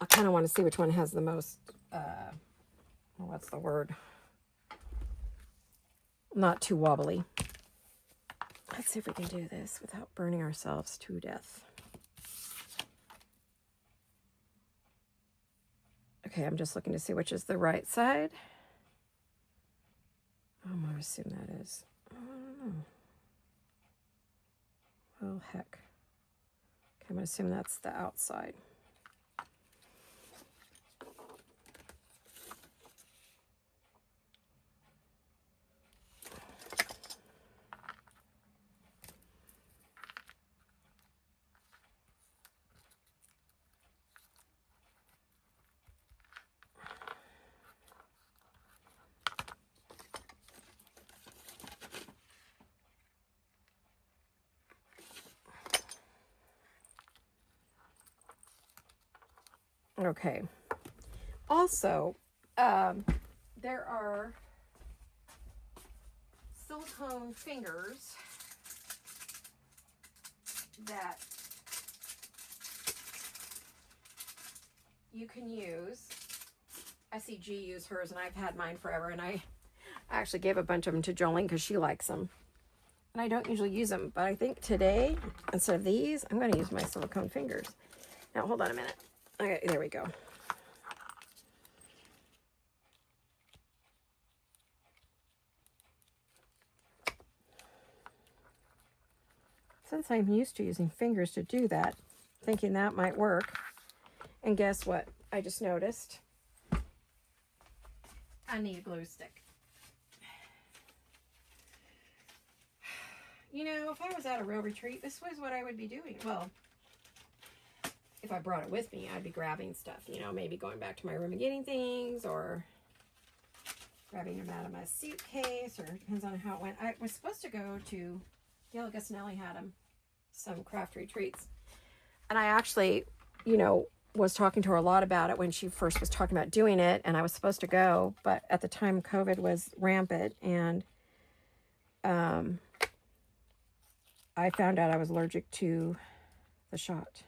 I kind of want to see which one has the most, what's the word? Not too wobbly. Let's see if we can do this without burning ourselves to death. Okay, I'm just looking to see which is the right side. I'm going to assume that is. I don't know. Well, heck. Okay, I'm going to assume that's the outside. Okay. Also, there are silicone fingers that you can use. I see G use hers, and I've had mine forever, and I actually gave a bunch of them to Jolene because she likes them. And I don't usually use them, but I think today, instead of these, I'm going to use my silicone fingers. Now, hold on a minute. Okay, there we go. Since I'm used to using fingers to do that, thinking that might work, and guess what? I just noticed I need a glue stick. You know, if I was at a real retreat, this was what I would be doing. Well, if I brought it with me, I'd be grabbing stuff, you know, maybe going back to my room and getting things, or grabbing them out of my suitcase, or it depends on how it went. I was supposed to go to Gail Gusnelli had them, some craft retreats. And I actually, you know, was talking to her a lot about it when she first was talking about doing it, and I was supposed to go, but at the time COVID was rampant, and I found out I was allergic to the shot.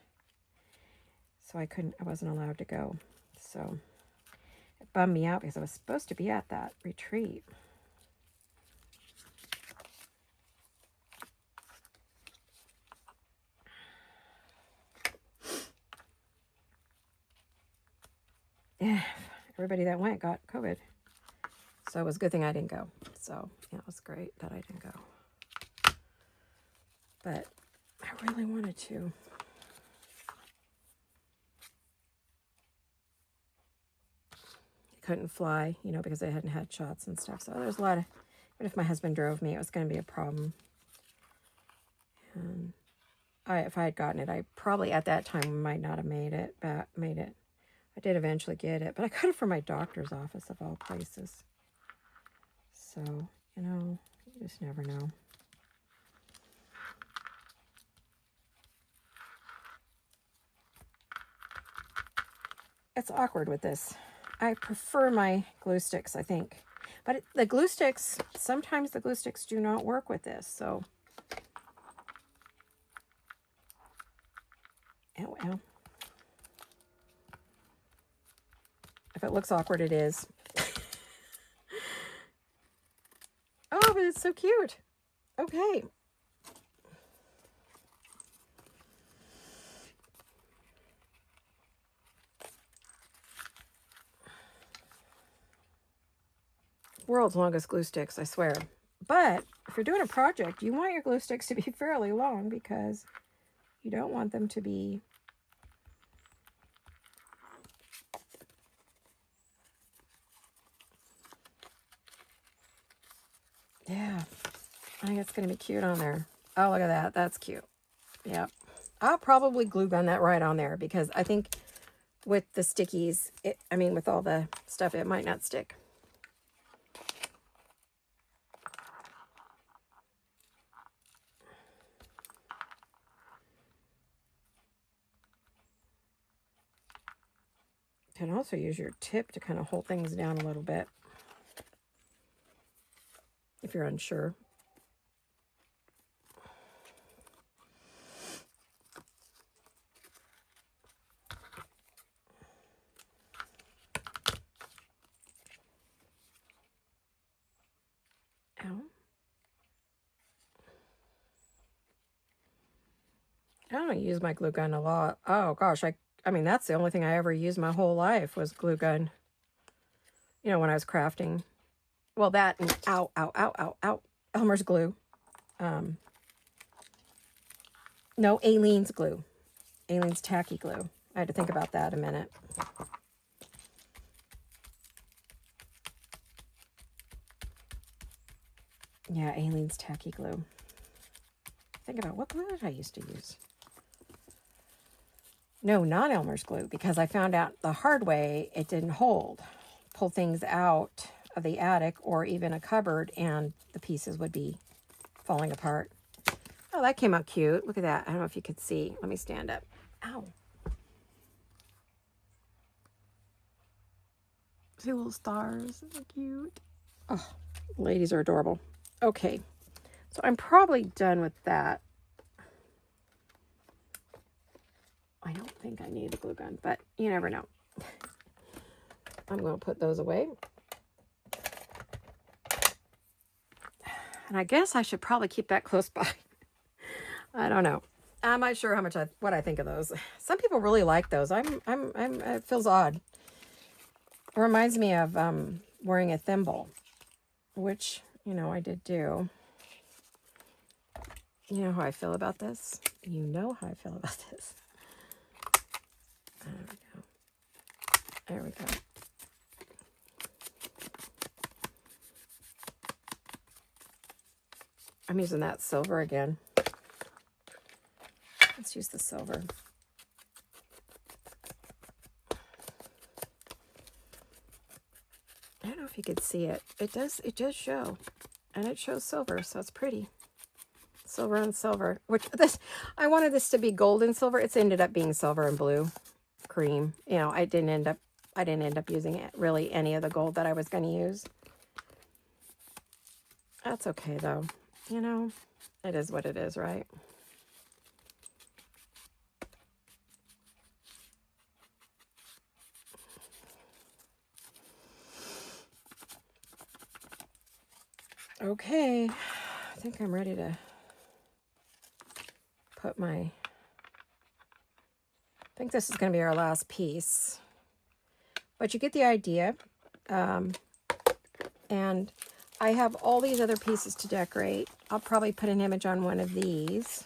So I wasn't allowed to go. So it bummed me out because I was supposed to be at that retreat. Yeah, everybody that went got COVID. So it was a good thing I didn't go. So yeah, it was great that I didn't go. But I really wanted to. Couldn't fly, you know, because I hadn't had shots and stuff. So there's a lot of, even if my husband drove me, it was going to be a problem. And if I had gotten it, I probably at that time might not have made it. I did eventually get it, but I got it from my doctor's office of all places. So, you know, you just never know. It's awkward with this. I prefer my glue sticks, I think. But the glue sticks, sometimes the glue sticks do not work with this, so. Ow, ow. If it looks awkward, it is. Oh, but it's so cute. Okay. World's longest glue sticks, I swear. But if you're doing a project, you want your glue sticks to be fairly long because you don't want them to be yeah. I think it's going to be cute on there. Oh, look at that. That's cute. Yep. I'll probably glue gun that right on there because I think with the stickies, with all the stuff, it might not stick. You can also use your tip to kind of hold things down a little bit if you're unsure. Ow. I don't use my glue gun a lot. Oh gosh, I mean that's the only thing I ever used my whole life was glue gun. You know, when I was crafting. Well, that and ow, ow, ow, ow, ow. Elmer's glue. No, Aleene's glue. Aleene's tacky glue. I had to think about that a minute. Yeah, Aleene's tacky glue. Think about what glue did I used to use? No, not Elmer's glue, because I found out the hard way it didn't hold. Pull things out of the attic or even a cupboard and the pieces would be falling apart. Oh, that came out cute. Look at that. I don't know if you could see. Let me stand up. Ow. See little stars. They're cute. Oh, ladies are adorable. Okay. So I'm probably done with that. I don't think I need the glue gun, but you never know. I'm going to put those away. And I guess I should probably keep that close by. I don't know. I'm not sure what I think of those. Some people really like those. It feels odd. It reminds me of wearing a thimble, which, you know, I did do. You know how I feel about this? You know how I feel about this. There we go. There we go. I'm using that silver again. Let's use the silver. I don't know if you could see it. It does show. And it shows silver, so it's pretty. silver and silver. Which this, I wanted this to be gold and silver. It's ended up being silver and blue, cream. You know, I didn't end up using it really any of the gold that I was going to use. That's okay though. You know, it is what it is, right? Okay, I think I'm ready to put my, I think this is going to be our last piece, but you get the idea. And I have all these other pieces to decorate. I'll probably put an image on one of these.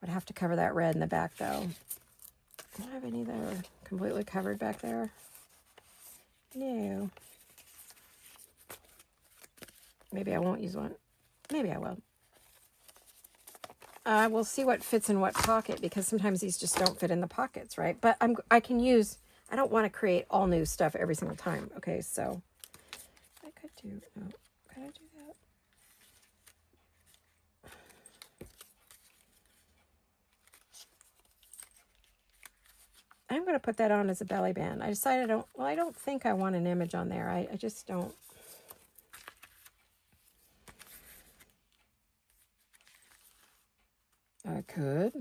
I'd have to cover that red in the back though. Do I have any that are completely covered back there? No. Maybe I won't use one. Maybe I will. We'll see what fits in what pocket, because sometimes these just don't fit in the pockets, right? But I can use, I don't want to create all new stuff every single time. Okay, so I could do, oh, could I do that? I'm going to put that on as a belly band. I decided I don't think I want an image on there. I just don't. I could.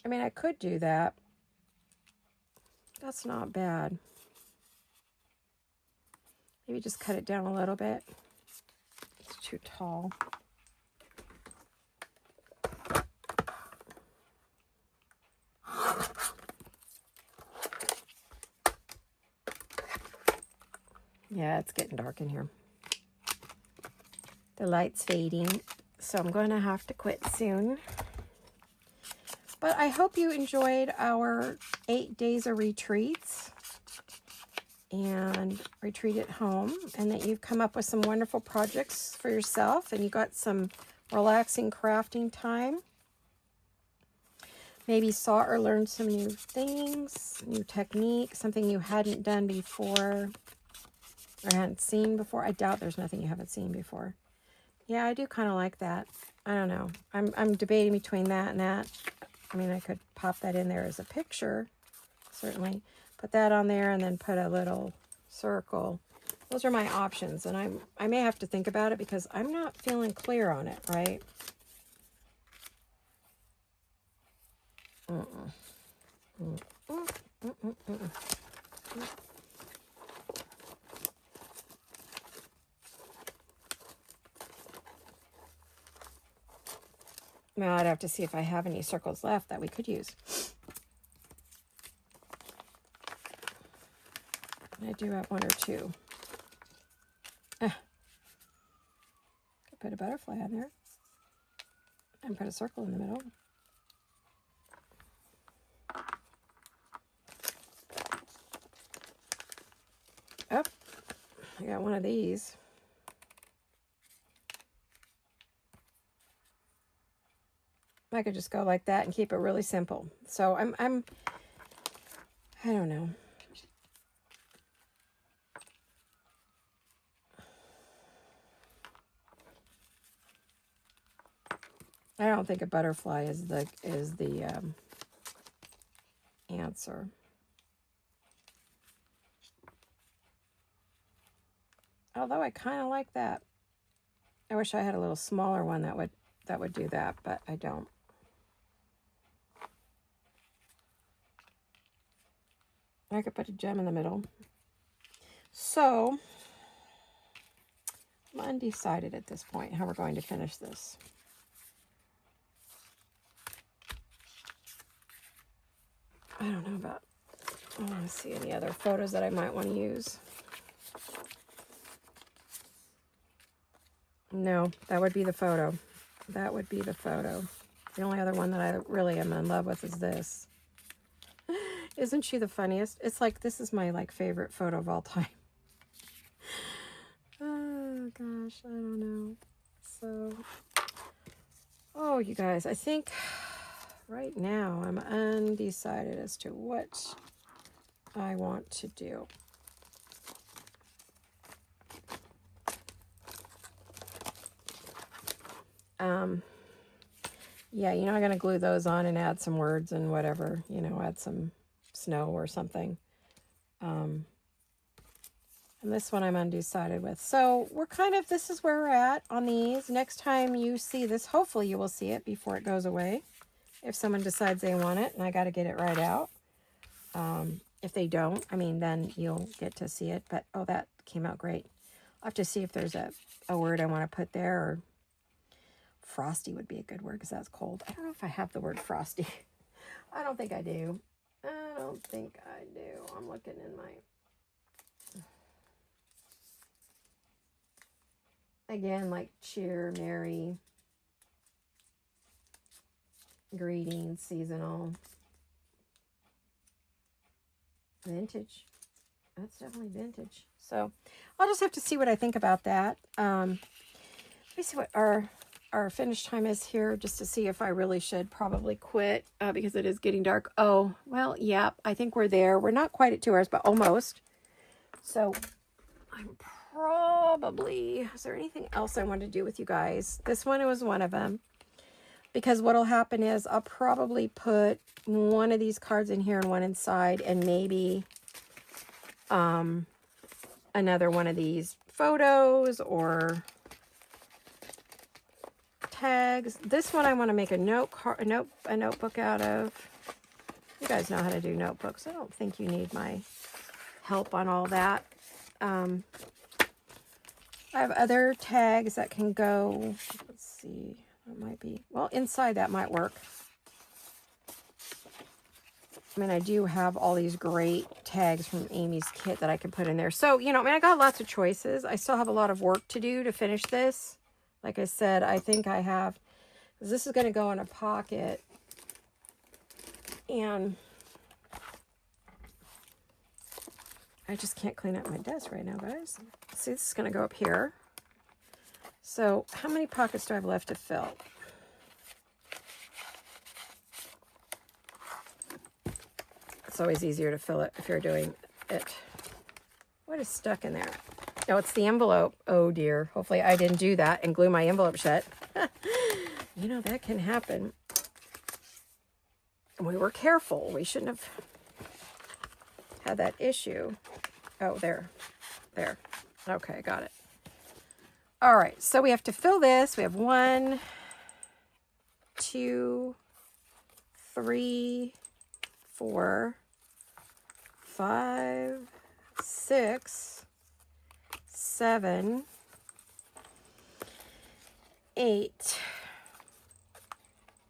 I mean, I could do that. That's not bad. Maybe just cut it down a little bit. It's too tall. Yeah, it's getting dark in here. The light's fading, so I'm going to have to quit soon. But I hope you enjoyed our 8 days of retreats and retreat at home, and that you've come up with some wonderful projects for yourself, and you got some relaxing crafting time. Maybe saw or learned some new things, new technique, something you hadn't done before or hadn't seen before. I doubt there's nothing you haven't seen before. Yeah, I do kind of like that. I don't know. I'm debating between that and that. I mean, I could pop that in there as a picture, certainly. Put that on there and then put a little circle. Those are my options, and I may have to think about it because I'm not feeling clear on it, right? Well, I'd have to see if I have any circles left that we could use. I do have one or two. Could put a butterfly on there and put a circle in the middle. Oh, I got one of these. I could just go like that and keep it really simple. So I don't know. I don't think a butterfly is the answer. Although I kind of like that. I wish I had a little smaller one that would do that, but I don't. I could put a gem in the middle. So I'm undecided at this point how we're going to finish this. I don't know about, I want to see any other photos that I might want to use. No, that would be the photo. That would be the photo. The only other one that I really am in love with is this. Isn't she the funniest? It's like, this is my like favorite photo of all time. Oh gosh, I don't know. So, oh, you guys, I think right now I'm undecided as to what I want to do. Yeah, you know, I'm going to glue those on and add some words and whatever, you know, add some snow or something. And this one I'm undecided with. So we're kind of, this is where we're at on these. Next time you see this, hopefully you will see it before it goes away. If someone decides they want it, and I got to get it right out. If they don't, I mean, then you'll get to see it. But, oh, that came out great. I'll have to see if there's a word I want to put there, or frosty would be a good word because that's cold. I don't know if I have the word frosty. I don't think I do. I don't think I do. I'm looking in my... Again, like cheer, merry, greetings, seasonal, vintage. That's definitely vintage. So I'll just have to see what I think about that. Let me see what our finish time is here, just to see if I really should probably quit because it is getting dark. Oh, well, yeah, I think we're there. We're not quite at 2 hours, but almost. So I'm probably, is there anything else I want to do with you guys? This one was one of them. Because what'll happen is I'll probably put one of these cards in here and one inside, and maybe another one of these photos or tags. This one I want to make a notebook out of. You guys know how to do notebooks. I don't think you need my help on all that. I have other tags that can go, let's see, that might be, well, inside that might work. I mean, I do have all these great tags from Amy's kit that I can put in there. So, you know, I mean, I got lots of choices. I still have a lot of work to do to finish this. Like I said, I think I have, this is going to go in a pocket. And I just can't clean up my desk right now, guys. See, this is going to go up here. So how many pockets do I have left to fill? It's always easier to fill it if you're doing it. What is stuck in there? Oh, it's the envelope. Oh, dear. Hopefully I didn't do that and glue my envelope shut. You know, that can happen. We were careful. We shouldn't have had that issue. Oh, there. There. Okay, got it. All right, so we have to fill this. We have 1, 2, 3, 4, 5, 6, 7, 8,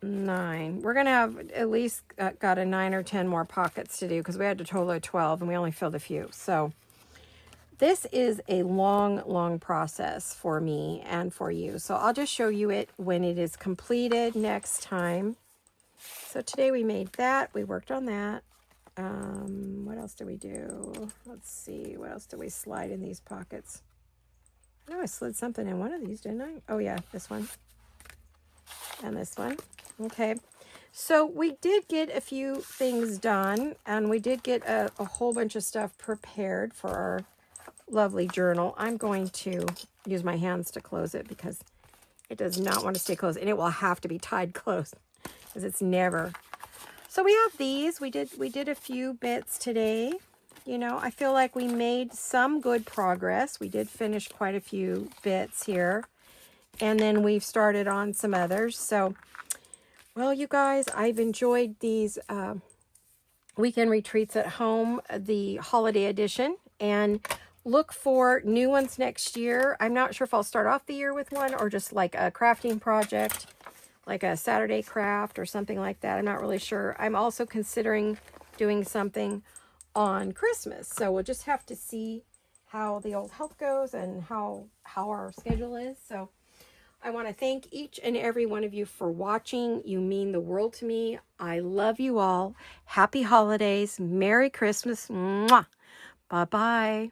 9. We're going to have at least got a 9 or 10 more pockets to do because we had a total of 12 and we only filled a few. So this is a long, long process for me and for you. So I'll just show you it when it is completed next time. So today we made that. We worked on that. What else did we do? Let's see. What else did we slide in these pockets? I know I slid something in one of these, didn't I? Oh, yeah, this one. And this one. Okay. So we did get a few things done, and we did get a whole bunch of stuff prepared for our lovely journal. I'm going to use my hands to close it because it does not want to stay closed, and it will have to be tied closed because it's never. So we have these. We did a few bits today. You know, I feel like we made some good progress. We did finish quite a few bits here, and then we've started on some others. So, well, you guys, I've enjoyed these weekend retreats at home, the holiday edition, and look for new ones next year. I'm not sure if I'll start off the year with one or just like a crafting project, like a Saturday craft or something like that. I'm not really sure. I'm also considering doing something on Christmas. So we'll just have to see how the old health goes and how our schedule is. So I want to thank each and every one of you for watching. You mean the world to me. I love you all. Happy holidays. Merry Christmas. Mwah. Bye-bye.